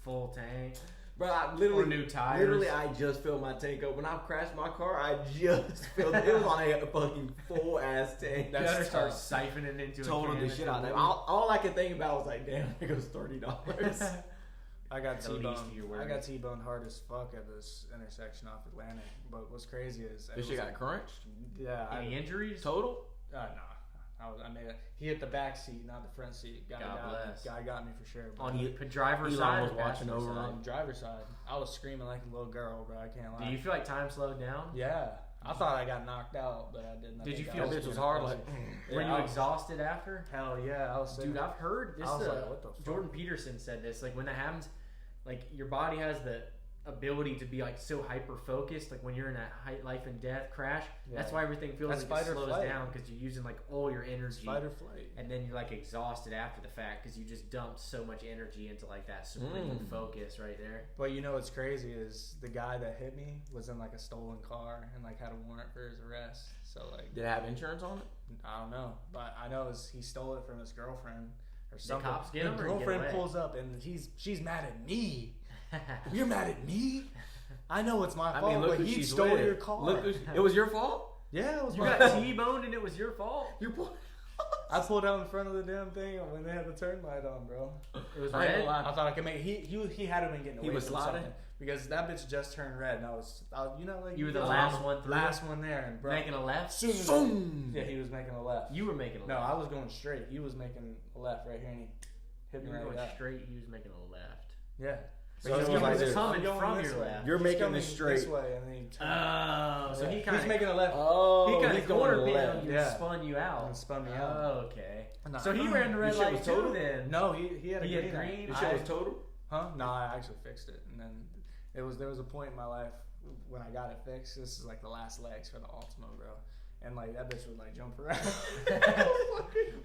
Full tank. Bro, I literally, Or new tires. Literally, I just filled my tank up. When I crashed my car, I just filled it. It was on a fucking full ass tank. You That's gotta start tough. siphoning into Total a can the shit at out of the that. moment. All I could think about was like, damn, it goes $30. I got The least T-boned. of your I worries. got T-boned hard as fuck at this intersection off Atlantic. But what's crazy is This shit got crunched. yeah. Any injuries? Total? No. I made it. He hit the back seat, not the front seat. Guy God got bless. Me. Guy got me for sure. Bro. On the driver's Elon side was or watching passenger over side? him. On the driver's side, I was screaming like a little girl, bro. I can't lie. Do you feel like time slowed down? Yeah. I thought I got knocked out, but I didn't. Did you think feel I That bitch was hard, like, Were you I was- exhausted after? Hell yeah, I was sitting. Dude, I've heard this. I was like, what the fuck? Jordan Peterson said this. Like when that happens, like your body has the ability to be like so hyper focused. Like when you're in that life and death crash, that's Yeah. why everything feels That's like fight it or slows flight. down because you're using like all your energy. Fight or flight. And then you're like exhausted after the fact because you just dumped so much energy into like that supreme focus right there. But you know what's crazy is the guy that hit me was in like a stolen car and like had a warrant for his arrest. So like, Did it have insurance on it? I don't know, but I know he stole it from his girlfriend or The something. cops get the him or he get girlfriend away? pulls up and she's mad at me. You're mad at me? I know it's my fault, but he stole your car. Look, it was your fault. Yeah, it was You my got fault. T-boned and it was your fault. I pulled out in front of the damn thing when they had the turn light on, bro. It was I ain't red. gonna lie. I thought I could make. He had to been getting away. He was from sliding? something because that bitch just turned red, and I was you know, like You were the know, last one through? last one there, and bro, Making a left. soon as Boom. yeah, he was making a left. You were making a No, left. I was going straight. He was making a left right here, and he hit You me were right going there. straight. He was making a left. Yeah. So he's it was like this. coming I'm going from this your way. left. You're He's making coming this straight. this way, and then he turned. Oh, so Yeah. he kind He's of making a left. Oh, he kind he's of going corner left. pinned you Yeah. and spun you out. And spun me out. Oh, okay. No. So he ran the red Your shit light was too total? then. No, he had a He had green. green? This shit was total. Huh? No, I actually fixed it, and then there was a point in my life when I got it fixed. This is like the last legs for the Ultima, bro, and like that bitch would like jump around.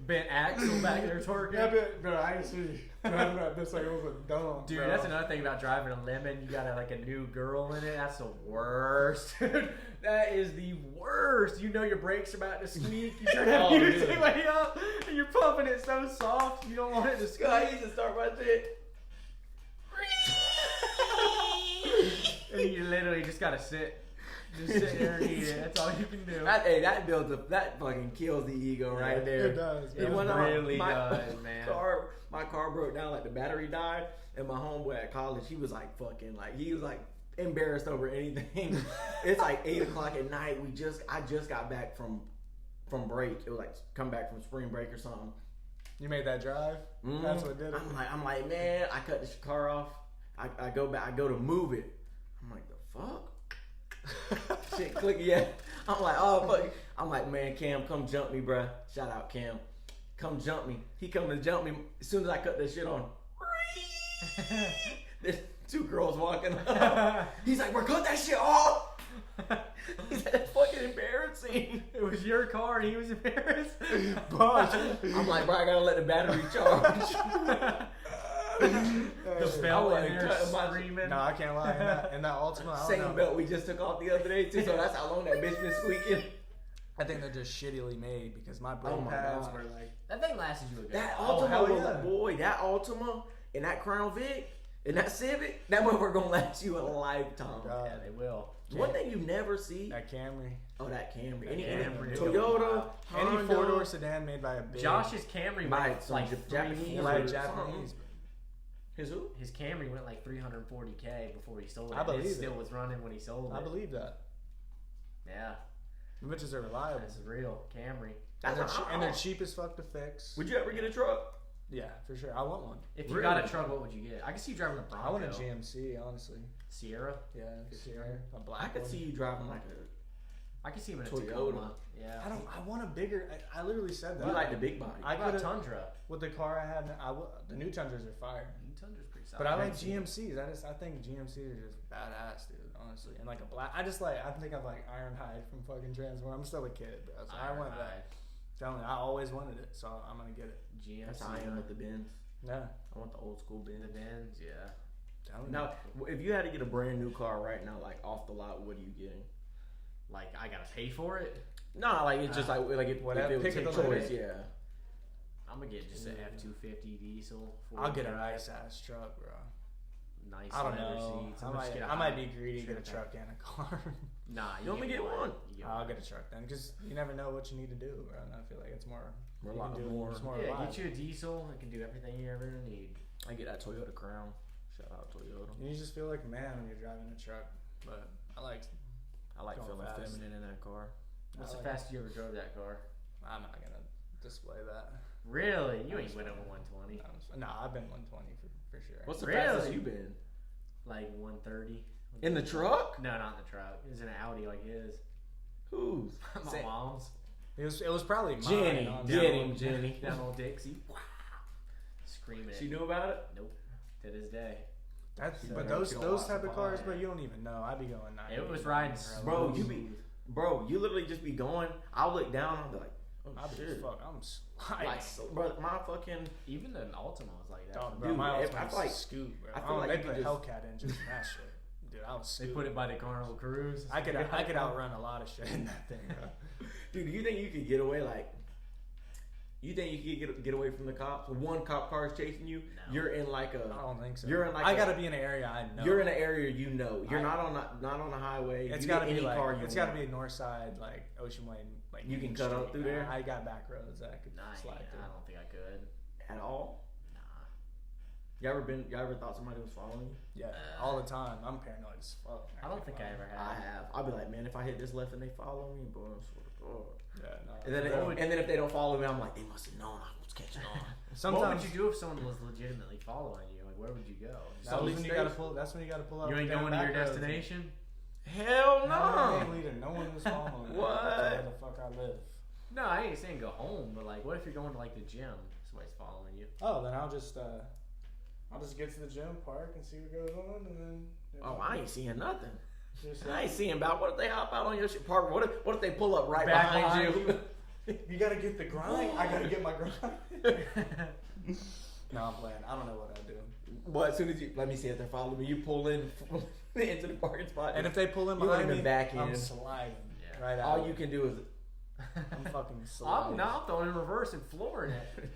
Bent axle back there twerking. Yeah, bro, I actually driving that bitch like it was a dumb. Dude, bro. that's another thing about driving a lemon. You got like a new girl in it. That's the worst. Dude, that is the worst. You know your brakes are about to squeak. You turn that Oh, music dude. way up, and you're pumping it so soft. You don't want it to squeak. I used to start my shit. And you literally just gotta sit. Just sit there and eat it. That's all you can do. That builds up. That fucking kills the ego right there. It does. It went on- really does, man. My car broke down, like the battery died, and my homeboy at college, he was like he was like embarrassed over anything. It's like 8 o'clock at night. I just got back from break. It was like come back from spring break or something. You made that drive. That's what did it. I'm like, man, I cut this car off. I go back. I go to move it. I'm like, the fuck? Shit, click, yeah. I'm like, oh fuck. I'm like, man, Cam, come jump me, bruh. Shout out, Cam. Come jump me. He come to jump me as soon as I cut that shit on. There's 2 girls walking up. He's like, bro, cut that shit off. He said, that's fucking embarrassing. It was your car and he was embarrassed. I'm like, bro, I gotta let the battery charge. The bell I in wasn't there cutting my- screaming. No, I can't lie. In that Ultima, I don't Same know. belt we just took off the other day too, so that's how long that bitch been squeaking. I think they're just shittily made because my brake Oh my pads God. were like. That thing lasted you a good That while. Ultima hell was yeah. like, boy, that Ultima and that Crown Vic and that Civic, that motherfucker gonna last you a lifetime. God. Yeah, they will. One thing you never see, That Camry. that Camry. Any Camry. Toyota, Any Honda, 4-door sedan made by a big. Josh's Camry By went some like Japanese by a or Japanese. His who? His Camry went like 340K before he sold it. I believe it it. still was running when he sold it. I believe that. Yeah, The bitches are reliable. that's real Camry. And That's they're cheap as fuck to fix. Would you ever get a truck? Yeah, for sure. I want one. If you Really? got a truck, what would you get? I can see you driving a Bronco. I want a GMC, honestly. Sierra. Yeah, Sierra. A black I could one. see you driving like a. I can see him in a Toyota. Tacoma. Yeah. I want a bigger. I literally said that. You like the big body. I What about could Tundra. with the car I had. The new Tundras are fire. Tundra's pretty solid. But I like haven't seen it. GMCs. I think GMCs are just badass, dude. Honestly, and like a black. I think of like Ironhide from fucking Transformers. I'm still a kid, bro. So I want that. Telling you, I always wanted it, so I'm gonna get it. GMC. That's how I am with the Benz. Yeah. I want the old school Benz. The Benz, yeah. Telling you. Now, if you had to get a brand new car right now, like off the lot, what are you getting? Like I gotta pay for it. No, like it's just like if whatever, it would pick take of the choice, limit. yeah. I'm gonna get just an F-250 diesel. I'll get a four-wheel nice ass truck, bro. drive, nice I don't leather know. seats. I I'm just might, gonna I might hide- be greedy to get a Trip truck and a car. Nah, You only get one. You get I'll one. get a truck then, because you never know what you need to do, bro. And I feel like it's more. We're a you lot can do more. It's more Yeah, reliable. get you a diesel. It can do everything you ever need. I get that Toyota Crown. Shout out Toyota. You just feel like a man when you're driving a truck. But I like. I like Going feeling fast. feminine in that car. What's I the like fastest you ever drove that car? I'm not gonna display that. Really? You ain't went over 120. No, I've been 120 for sure. What's the Really? fastest you been? Like 130. In the truck? No, not in the truck. It was an Audi like his. Who's? My mom's. It was probably mine. Jenny. Jenny. Down old Dixie. Screaming. She knew about it? Nope. To this day. But those type of cars, bro, you don't even know. I be going 90. It was riding. Bro, you literally just be going. I'll look down. I'll be like, oh shit. I'm sliding. Like, bro, my fucking. Even the Altima was like that. Dog, bro, Dude, my I Ultima's feel like- scoot, bro. I feel like they you put could just- Hellcat engines in that shit. Dude, I was They scoot. put it by the Carnival Cruise. I could outrun a lot of shit in that thing, bro. Dude, do you think you could get away like? You think you could get away from the cops? One cop car is chasing you. No. You're in like a. I don't think so. You're in like. I gotta be in an area I know. You're in an area you know. You're not on a highway. It's You gotta get be any like car you it's gotta want. be a north side, like Ocean Way, like You can Main cut up Street. through there? I got back roads that I could Nah, slide yeah, through. I don't think I could. At all. Nah. You ever thought somebody was following you? Yeah, all the time. I'm paranoid as fuck. I don't think I ever I have. have. I'll be like, man, if I hit this left and they follow me, bro, I swear to God. Yeah, no. And then if they don't follow me, I'm like, they must have known I was catching on. Sometimes What would you do if someone was legitimately following you? Like, where would you go? That's when you gotta pull. That's when you gotta pull out. You ain't the damn going to your back roads. destination? Hell No, I ain't no. leaving. No one was following me. What? That's where the fuck I live. No, I ain't saying go home, but like, what if you're going to like the gym? Somebody's following you. Oh, then I'll just get to the gym, park, and see what goes on, and then. Oh, I ain't seeing nothing. Just, I ain't seeing about what if they hop out on your shit park? What if they pull up right Back behind behind you? You gotta get the grind. I gotta get my grind. No, I'm playing. I don't know what I'd do. Well, as soon as you let me see if they're following me, you pull in into the parking spot, And if they pull in You behind ain't even me, back I'm in. sliding Yeah. right out. all you can do is I'm fucking sliding. I'm not throwing in reverse and flooring it.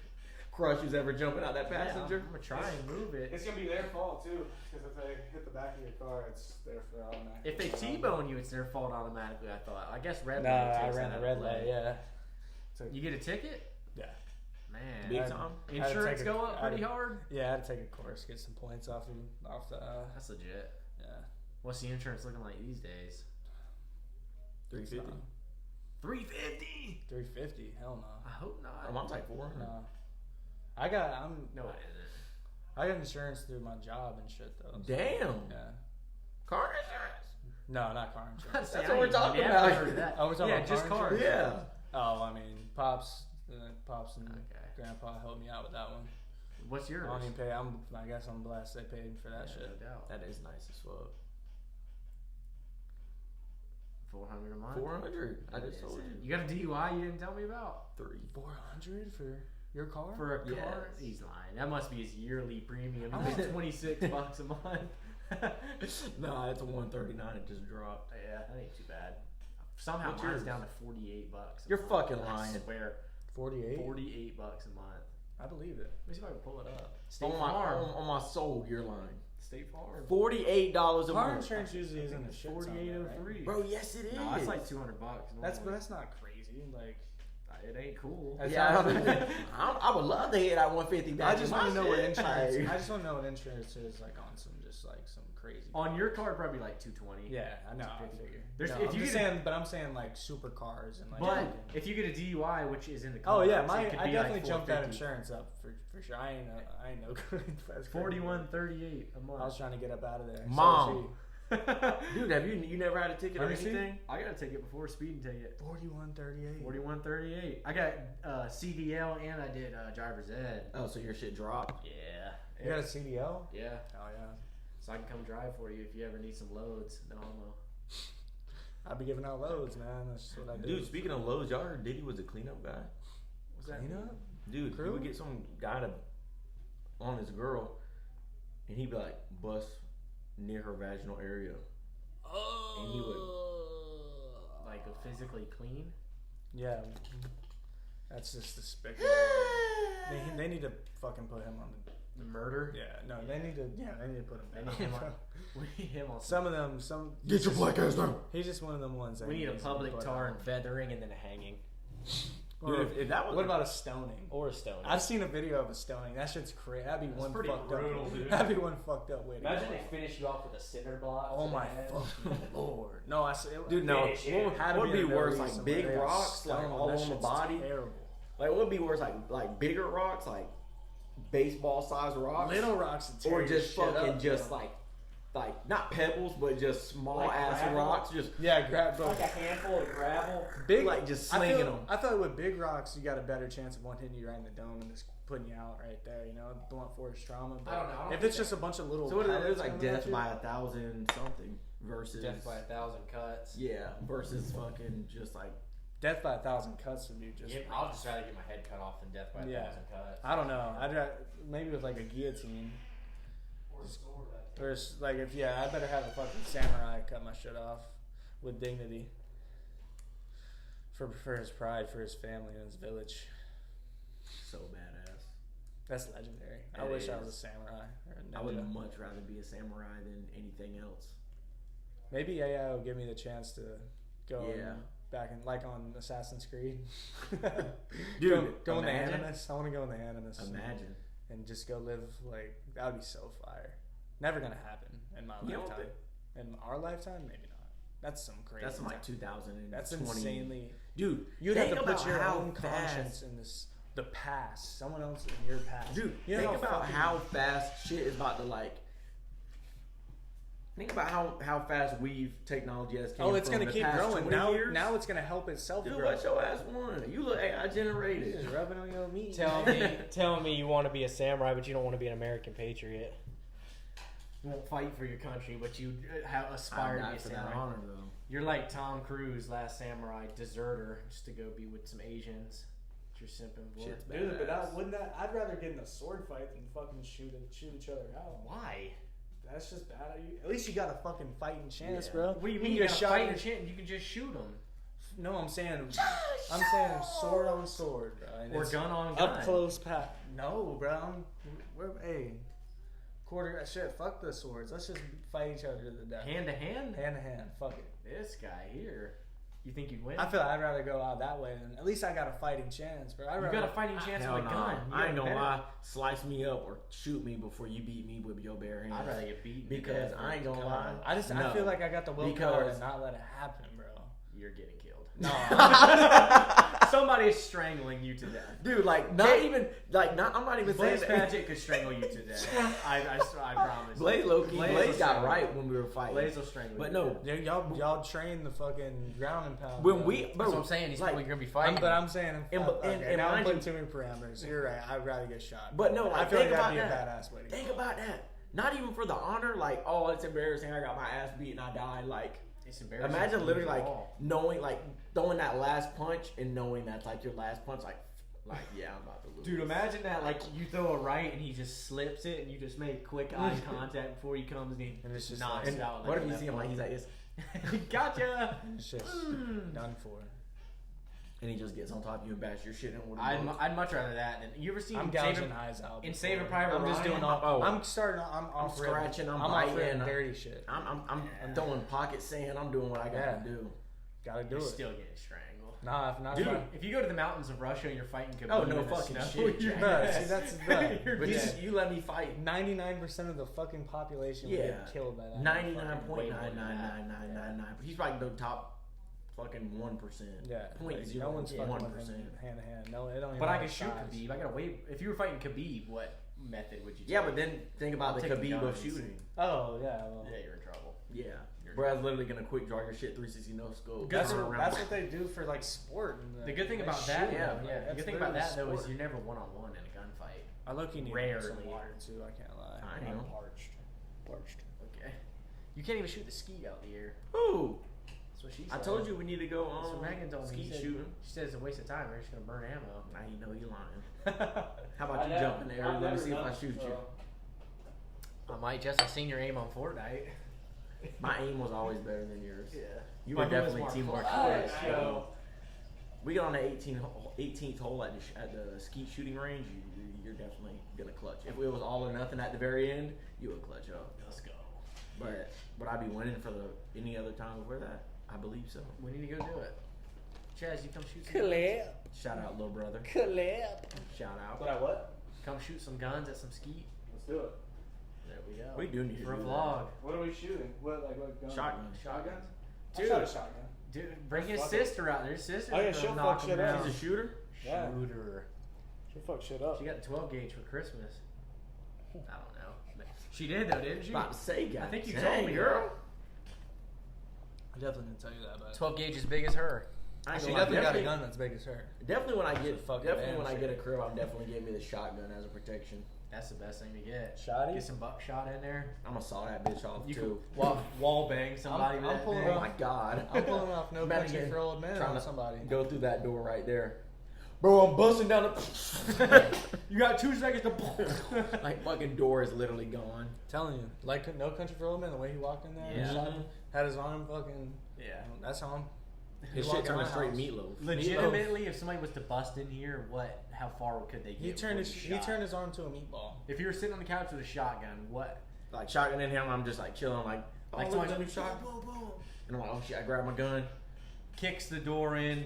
crush who's ever jumping out that passenger. I'm gonna try and move it. It's gonna be their fault too, because if they hit the back of your car, it's their fault. If they T-bone you, it's their fault automatically. I thought. I guess red No, light. I takes ran that the out of red light. play. Yeah. You get a ticket? Yeah. Man, Big time. insurance go up pretty hard. Yeah, I had to take a course, get some points off the. That's legit. Yeah. What's the insurance looking like these days? $350. $350. $350. Hell no. I hope not. I'm type 4. No. No, it isn't. I got insurance through my job and shit though. so- Damn. Yeah. Car insurance. No, not car insurance. That's what we're talking about. Heard of that. Oh, we're talking yeah, about just car cars. Yeah. Oh, I mean, pops and Okay. grandpa helped me out with that one. What's yours? I don't even pay. I guess I'm blessed they paid for that shit. No doubt. That is nice as fuck. $400 a month. 400. I just told you. You got a DUI you didn't tell me about? 400 for your car? For a car? Yes. He's lying. That must be his yearly premium. He pays $26 a month. No, it's a 139. It just dropped. Yeah, that ain't too bad. Somehow What's mine's yours? down to $48 a You're month. fucking I lying. swear. 48. $48 a month. I believe it. Let me see if I can pull it up. State On Farm. my soul, you're lying. State Farm. $48 a Car month. insurance usually isn't a shit ton, though, right? $48.03. Bro, yes it is. No, that's like $200. That's normally. not crazy. Like It ain't cool. That's Yeah, not- I would love to hit that 150 back. I just in want to my know what shit. insurance. Like, I just want to know what insurance is like on some just like some crazy. On your car, probably like $220. Yeah, I know. I 250. figure. There's- No, if I'm you just get a- saying, but I'm saying like supercars and like. But fucking- if you get a DUI, which is in the car, oh yeah, so it could I be definitely like jumped that $450. insurance up for sure. I ain't no good. That's crazy. $41.38 a month. I was trying to get up out of there. Mom. Dude, have you never had a ticket or Let me see. anything? I got a ticket before, speeding ticket. 41.38. $41.38. I got CDL and I did driver's ed. Oh, so your shit dropped? Yeah. You got a CDL? Yeah. Oh yeah. So I can come drive for you if you ever need some loads. No homo. I'd be giving out loads, man. That's just what I do. Dude, speaking of loads, y'all heard Diddy was a cleanup guy? What's that? Clean up? Dude, Crew? he would get some guy to on his girl, and he'd be like, bust near her vaginal area. Oh. And he would Like a physically clean? Yeah. That's just despicable. they need to fucking put him on the. The murder? Yeah, no, they need to. Yeah, they need to put him. They down. need him on. We need him on. Some of them, Get your black ass down. He's just one of them ones. That We need a needs to be public put tar on. and feathering and then a hanging. Or, Dude, if that was what about a stoning? Or a stone. I've seen a video of a stoning. That shit's crazy. That'd be one pretty fucked brutal, up. dude. That'd be one fucked up way to Imagine go. they finish you off with a cinder block. Oh to the my head. fucking lord! No, I said, Dude, no. Finish it. What would be worse? Like Somewhere big they got rocks, like stoned. all That on the shit's body. Terrible. Like, what would be worse? Like bigger rocks, like baseball sized rocks, Little rocks and or just fucking just bro. like like not pebbles, but just small Like ass gravel? rocks. Just Yeah, grab bro. Like a handful of gravel. Big, like just I slinging them. thought with big rocks, you got a better chance of one hitting you right in the dome and just putting you out right there. You know, blunt force trauma. But I don't know. I don't if think it's just a bunch of little. So what it is pellets like coming at death you- by 1,000 something versus Death by 1,000 cuts. yeah versus fucking just like Death by 1,000 cuts would be just. Yeah, I'll just rather get my head cut off than death by 1,000 cuts. I don't know. I'd maybe with like a guillotine. Or like if I better have a fucking samurai cut my shit off with dignity for his pride, for his family and his village. so badass. That's legendary. I It wish I is. was a samurai or a ninja. I would much rather be a samurai than anything else. Maybe AI will give me the chance to go Yeah. back in like on Assassin's Creed. Dude, go in the imagine. Animus. I want to go in the Animus. Imagine. And just go live like that would be so fire. Never gonna happen in my You don't lifetime. In our lifetime, maybe not. That's some crazy. That's like time. 2020. That's insanely. Dude, You'd have think to put about your how own fast- conscience in this. The past, someone else in your past. Dude, you know think about fucking- how fast shit is about to like. Think about how fast technology has came. Oh, it's from gonna the keep past growing. 20 Now, years. now it's gonna help itself Dude, grow. what your ass want? You look AI generated. Just rubbing on your meat. Telling me you want to be a samurai, but you don't want to be an American patriot. You won't fight for your country, but you aspire to be a for that samurai. honor though. You're like Tom Cruise, Last Samurai, deserter, just to go be with some Asians. You're simping for. Shit's Dude, but badass. I'd rather get in a sword fight than fucking shoot each other out. Why? That's just bad. At least you got a fucking fighting chance, Yeah. bro. What do you mean? You You get got shot fight in- a chance? You can just shoot them. No, I'm saying sword on sword, bro. And Or it's gun on gun. up close pat. No, bro. Hey, quarter shit. Fuck the swords. Let's just fight each other to the death. Hand to hand? Hand to hand. Fuck it. This guy here. You think you'd win? I feel I'd rather go out that way than at least I got a fighting chance, bro. You got a fighting chance Hell with a no. gun. You I ain't got gonna better- lie. Slice me up or shoot me before you beat me with your bare hands. I'd rather get beaten. to Because death I ain't than gonna gun. lie. I No. feel like I got the willpower Because- to not let it happen, bro. You're getting killed. No. Somebody is strangling you to death. Dude, like not even like not. I'm not even saying Blaze that. Padgett could strangle you to death. I promise. Blaze Loki. Blaze Blaze will got strangle right you. when we were fighting. Blaze will strangle But you. no, Dude, y'all train the fucking ground and pound. when bro. we That's bro, what I'm saying. These like, people you're gonna be fighting. I'm saying, And- okay, and now I'm mind putting you- too many parameters. You're right. I'd rather get shot. But no, I like, feel think like that'd about be that. a badass way to Think go. about that. Not even for the honor. Like, oh, it's embarrassing. I got my ass beat and I died. Like, It's embarrassing. imagine to literally lose like them all. knowing, like throwing that last punch and knowing that's like your last punch. Like yeah, I'm about to lose. Dude, imagine that. Like you throw a right and he just slips it, and you just make quick eye contact before he comes in. And it's just knocks like- it out. What if a you left see him like hook. he's like this, Gotcha. It's just done for. and he just gets on top of you and bash your shit in with a I'd much rather that than you ever seen I'm Saving- gouging eyes out. in before. Saving Private I'm just Ryan? doing all. Oh. I'm starting. I'm off scratching, I'm off biting. dirty shit. I'm throwing pocket sand. I'm doing what I got Yeah. to do. Gotta do You're it. still getting strangled. Nah, if not, Dude, if I- if you go to the mountains of Russia and you're fighting Khabib Oh, no in the fucking snow, shit, you're Jack. Bruh, dead. see, that's bruh. You're But dead. you let me fight 99% of the fucking population would Yeah. get killed by that. 99.99999. He's like the top fucking 1%. Yeah, Point like, zero no one's fucking with 1%. him hand to hand. No, it don't. But I can could shoot Khabib. I gotta wait. If you were fighting Khabib, what method would you take? Yeah, but then think about I'll the take the Khabib of guns. shooting. Oh yeah, well, Yeah, you're in trouble. Yeah. You're- Brad's literally gonna quick draw your shit 360 no scope. that's turn what, around. that's what they do for like sport. And The good thing they about shoot, that, yeah, though, like, the that's good thing about that though literally is sport. you're never one-on-one in a gunfight. I look you need Rarely. some water too. I can't lie. I I'm know. parched. Okay. You can't even shoot the ski out the air. Ooh, That's what she I said. told you we need to go That's on what Megan told me. skeet She said- shooting. She said it's a waste of time. We're just gonna burn ammo. Now you know you lying. How about you jump in the air? Let me see if I shoot you. I might just. I seen your aim on Fortnite. My aim was always better than yours. Yeah. You My were aim was definitely more teamwork. focused. first, so we get on the 18th hole at the skeet shooting range. You're definitely gonna clutch. If it was all or nothing at the very end, you would clutch up. Let's go. But would I be winning for any other time before that? I believe so. We need to go do it. Chaz, you come shoot some Clip, Shout out, little brother. clip. Shout out. What? guns. Come shoot some guns at some skeet. Let's do it. There we go. We do need to for a do that. vlog. What are we shooting? What gun? Shotgun. Shotguns. Dude. I shot a shotgun. Dude, bring Let's his fuck it. sister out there. His sister's Oh, yeah, gonna she'll knock fuck him shit up. down. She's a shooter. Yeah. Shooter. She fuck shit up. She got the 12 gauge for Christmas. I don't know. She did though, didn't she? About to say, God, I think you dang, told me, girl. I definitely didn't tell you that, but 12 gauge as big as her. I ain't she gonna lie, definitely got a gun that's big as her. Definitely when I get fucking definitely when I damn get a shit. crib, I'm definitely getting me the shotgun as a protection. That's the best thing to get. Shotty? Get some buckshot in there. I'm gonna saw that bitch off You too. can wall bang somebody I'm with that pulling thing. Oh my god. I'm pulling off No Imagine Country getting- for Old Men trying on to somebody. Go through that door right there. Bro, I'm busting down the You got 2 seconds to like fucking door is literally gone. Telling you, like No Country for Old Men, the way he walked in there, and Yeah. shot him, had his arm fucking. Yeah. That's how him. His walked shit in turned my straight house. meatloaf. Legitimately, if somebody was to bust in here, how far could they get? He turned before his you he shot? turned his arm to a meatball. If you were sitting on the couch with a shotgun, what? Like shotgun in him, I'm just like chilling, like Like look at someone- the new shot, boom, boom. And I'm like, oh shit, I grab my gun. Kicks the door in.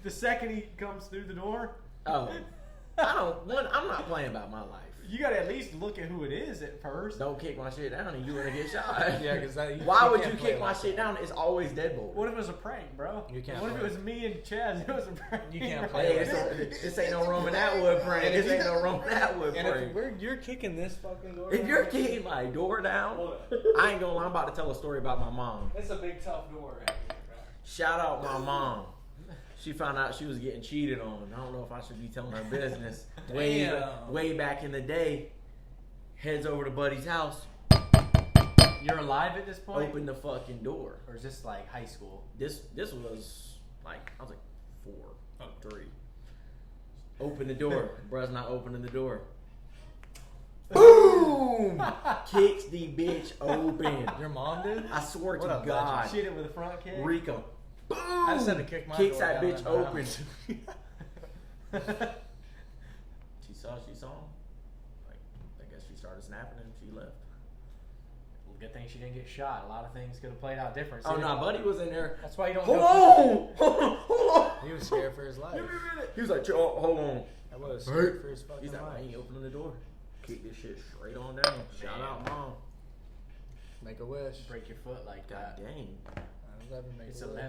The second he comes through the door, Oh, I'm not playing about my life. you gotta at least look at who it is at first. Don't kick my shit down and you're gonna get shot. Yeah, because that. Why would can't you play kick my like shit that. down? It's always deadbolt. What if it was a prank, bro? You can't What if it play. was me and Chaz? It was a prank. You can't right? play Hey, this ain't no Roman Atwood prank. And if This ain't you- no Roman Atwood And prank. if you're kicking this fucking door. If down, you're kicking my door down, I ain't gonna lie. I'm about to tell a story about my mom. it's a big tough door right here, bro. Shout out my mom. She found out she was getting cheated on. I don't know if I should be telling her business. Damn. Way back in the day, heads over to Buddy's house, You're alive at this point? open the fucking door. Or is this like high school? This was like I was like 3. Open the door. Bruh's not opening the door. Boom! Kicks the bitch open. Your mom did? I swear What to a God, Shit it with a front kick? Rico. Boom! I just had to kick my Kicks door that down bitch in my open. house. She saw him. Like, I guess she started snapping and she left. Well, good thing she didn't get shot. A lot of things could have played out different. Oh See, no, Buddy was in there. That's why you don't Hold go. on! Hold on! He was scared for his life. Give me a minute. He was like, hold on. That was scared for his fucking He's like, I life. ain't opening the door. Kick this shit straight on down. Shout out, mom. Make a wish. Break your foot like God that. dang. I'll never make It's a wish. 11-11.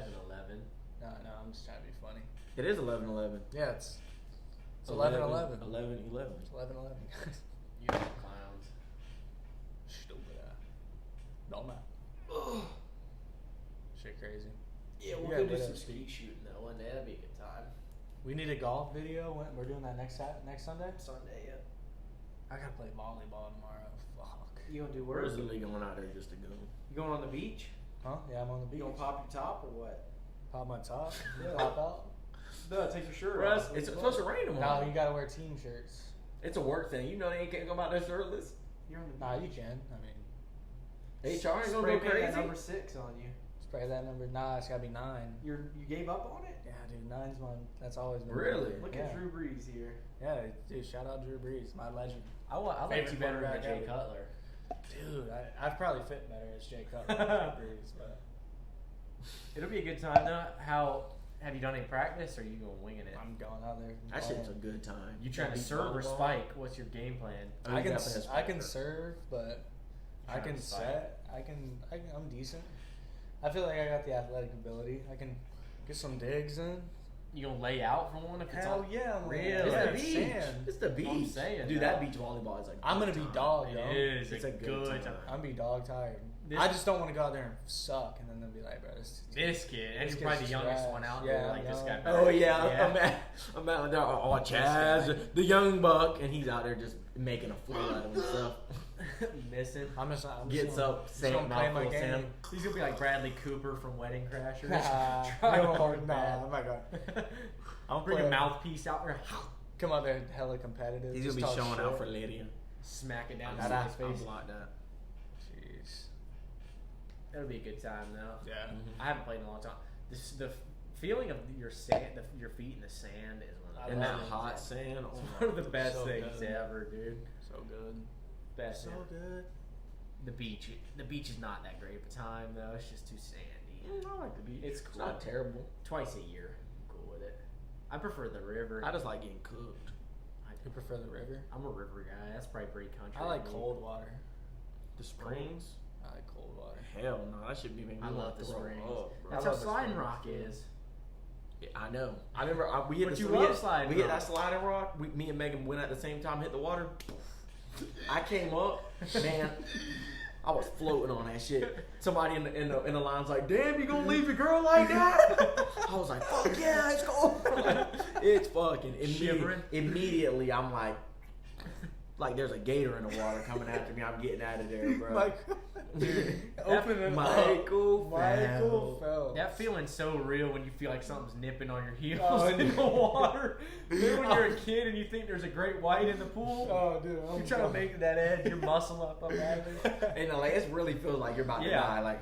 No, I'm just trying to be funny. It is 11-11. Yeah, it's 11-11. 11-11. 11-11, guys. You clowns. Stupid ass. No man. Shit crazy. Yeah, we'll we'll go go do do some some street shooting though one day. That'd be a good time. We need a golf video. We're doing that next Sunday. Sunday, yeah. I gotta play volleyball tomorrow. Fuck. You gonna do We're work? literally going out there just to go. You going on the beach? Huh? Yeah, I'm on the beach. You gonna pop your top or what? Pop my top. Yeah. Pop out. No, take your shirt Russ, off. it's supposed to rain No, tomorrow. you gotta wear team shirts. It's a work thing. You know they ain't can't come out there shirtless. You're on the Nah, beach. you can. I mean, HR ain't gonna Spray go paint crazy. that number 6 on you. spray that number. Nah, it's gotta be 9. You gave up on it? Yeah, dude, 9's one. That's always been. Really? Look Yeah. at Drew Brees here. Yeah, dude. Shout out Drew Brees, my legend. I like Favorite you better than quarterback Jay ever. Cutler. Dude, I'd probably fit better as Jay Cutler than Drew Brees, but It'll be a good time though. How have you done any practice or are you going winging it? I'm going out there. That shit's a good time. You trying to Beach serve or volleyball. spike? What's your game plan? Oh, I you can definitely has I can spiker. serve, but I Trying can to spike. set. I'm decent. I feel like I got the athletic ability. I can get some digs in. You gonna lay out for one if it's Hell all yeah, I'm Really? It's yeah, the it's beach. sand. It's the beach. I'm saying, dude, though. that beach volleyball is like. I'm gonna be dog, It yo. is. It's a a good good time. I'm be dog tired. This- I just don't want to go out there and suck, and then they'll be like, bro, this. This kid, and This you're probably the kid's youngest trash. one out Yeah, there. Like this guy. Oh yeah, Yeah. I'm out there. Oh, Chaz, the young buck, and he's out there just making a fool out of himself. Missing. I'm just Gets gonna, up, just sand, gonna play my mouthful of game. sand. He's gonna be like Bradley Cooper from Wedding Crashers. Nah, Trying no, hard nah, bad. I'm not gonna I'll bring play- a mouthpiece out there. come out there hella competitive. He's just gonna be talk showing out shit. for Lydia. Smack it down Nah, in nah, his face. block that. Jeez. It'll be a good time though. Yeah. I haven't played in a long time. The feeling of your sand, your feet in the sand is one of the And best that things hot ever. sand. Oh It's my one of the best So things good. ever, dude. So good. Best. So ever. good. The beach is not that great of a time though. It's just too sandy. I like the beach. It's It's cool. not terrible. Twice a year, I'm cool with it. I prefer the river. I just like getting cooked. You prefer the river? I'm a river guy. That's probably pretty country. I like to me. cold water. The springs. I like cold water. Hell no, that should be making me I wanna love the throw springs. up, bro. That's I how love the Sliding springs, Rock too. is. Yeah, I know. I remember we hit But the, you we love hit, Sliding we hit Rock. that sliding rock. Me and Megan went at the same time, hit the water. I came up, man. I was floating on that shit. Somebody in the line's like, "Damn, you gonna leave your girl like that?" I was like, "Fuck yeah, it's cool." It's fucking Shivering. Immediately, I'm like there's a gator in the water coming after me. I'm getting out of there, bro. Open it Michael Phelps. That feeling's so real when you feel like something's nipping on your heels in the water. Then when you're a kid and you think there's a great white in the pool, Oh, dude. you're trying to make that edge, your muscle up on that, And like it really feels like you're about to die. Like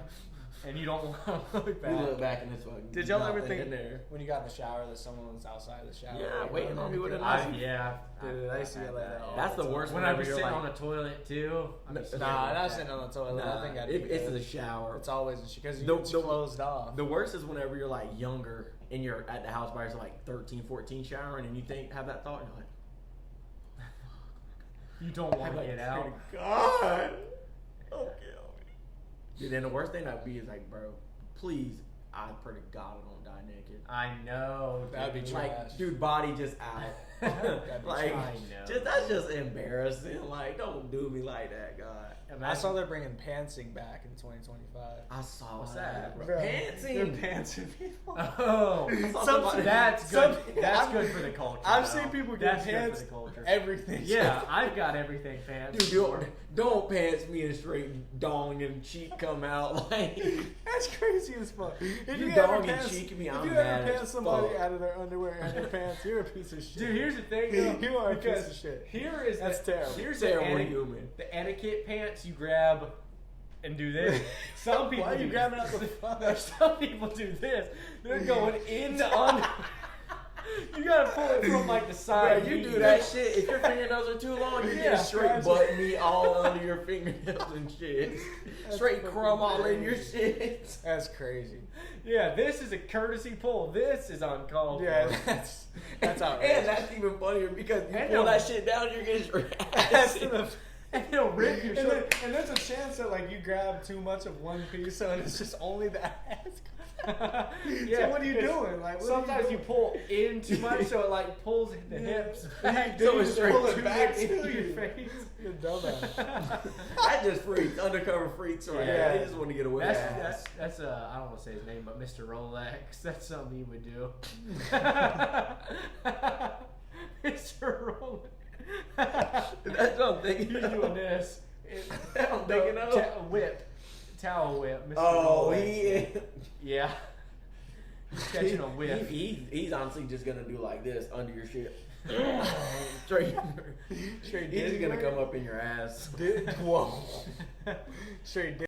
and you don't want to look you back. look back and it's fucking. Did y'all ever nothing think in there? when you got in the shower that someone was outside the shower? Yeah, like, waiting on me with a I, knife. yeah. Dude, I used to get like that. That's the worst. When I whenever was you're sitting like, on a toilet too. Nah, not sitting on the toilet. I think I'd be it's good. the shower. It's always because The- it's the- closed off. The worst is whenever you're like younger and you're at the house by yourself, like 13, 14 showering, and you have that thought, and you're like, You don't want to get out. God, don't kill me. Dude, then the worst thing that'd be is like, bro, please, I pray to God I don't die naked. I know. That'd be dude. trash. Like, dude, body just out. That'd be like, trash. that's just embarrassing. Like, don't do me like that, God. I saw they're bringing pantsing back in 2025. I saw What's that, that? bro. They're Pantsing. pantsing people. Oh, that's good. That's good for the culture. I've though. seen people get That's pants. good for the culture. Everything. Yeah, I've got everything pants. Dude, don't pants me and straight dong and cheek come out like. That's crazy as fuck. If You ever dong and pants- cheek me, if I'm you mad ever as pants somebody fuck. out of their underwear and their pants, you're a piece of shit. Dude, here's the thing. Though, You are a because piece of shit. Here is That's terrible. Here's Terrible the human. The etiquette pants you grab and do this. Some people Why are you do grabbing out the front? Some people do this. They're going in the under. You gotta pull it from like the Bro, side. you do that shit. If your fingernails are too long, you Yeah, get straight scratch butt meat all under your fingernails and shit. Straight fucking crumb all in your crazy. shit. That's crazy. Yeah, this is a courtesy pull. This is uncalled Yeah, for. that's outrageous. And that's even funnier because you And pull no- that shit down, you're getting straight. And it'll rip your And, shirt. and there's a chance that like you grab too much of one piece, so it's just only the ass. So what are you because doing? Like, what sometimes are you doing? pull in too much, so it like pulls the hips back. So to it's you, straight pull to it back you. into your face. You're a dumbass. That just freaks. Undercover freaks right Yeah. there. They just want to get away with That's that. that's I don't want to say his name, but Mr. Rolex. That's something he would do. Mr. Rolex. That's what I'm thinking. He's doing this. I'm thinking of. Whip. Towel whip. Mr. Oh, Rolex. Yeah. He's catching a whiff. He's honestly just gonna do like this under your shit. Straight. Straight He's dick gonna work? come up in your ass. Whoa. Straight dick.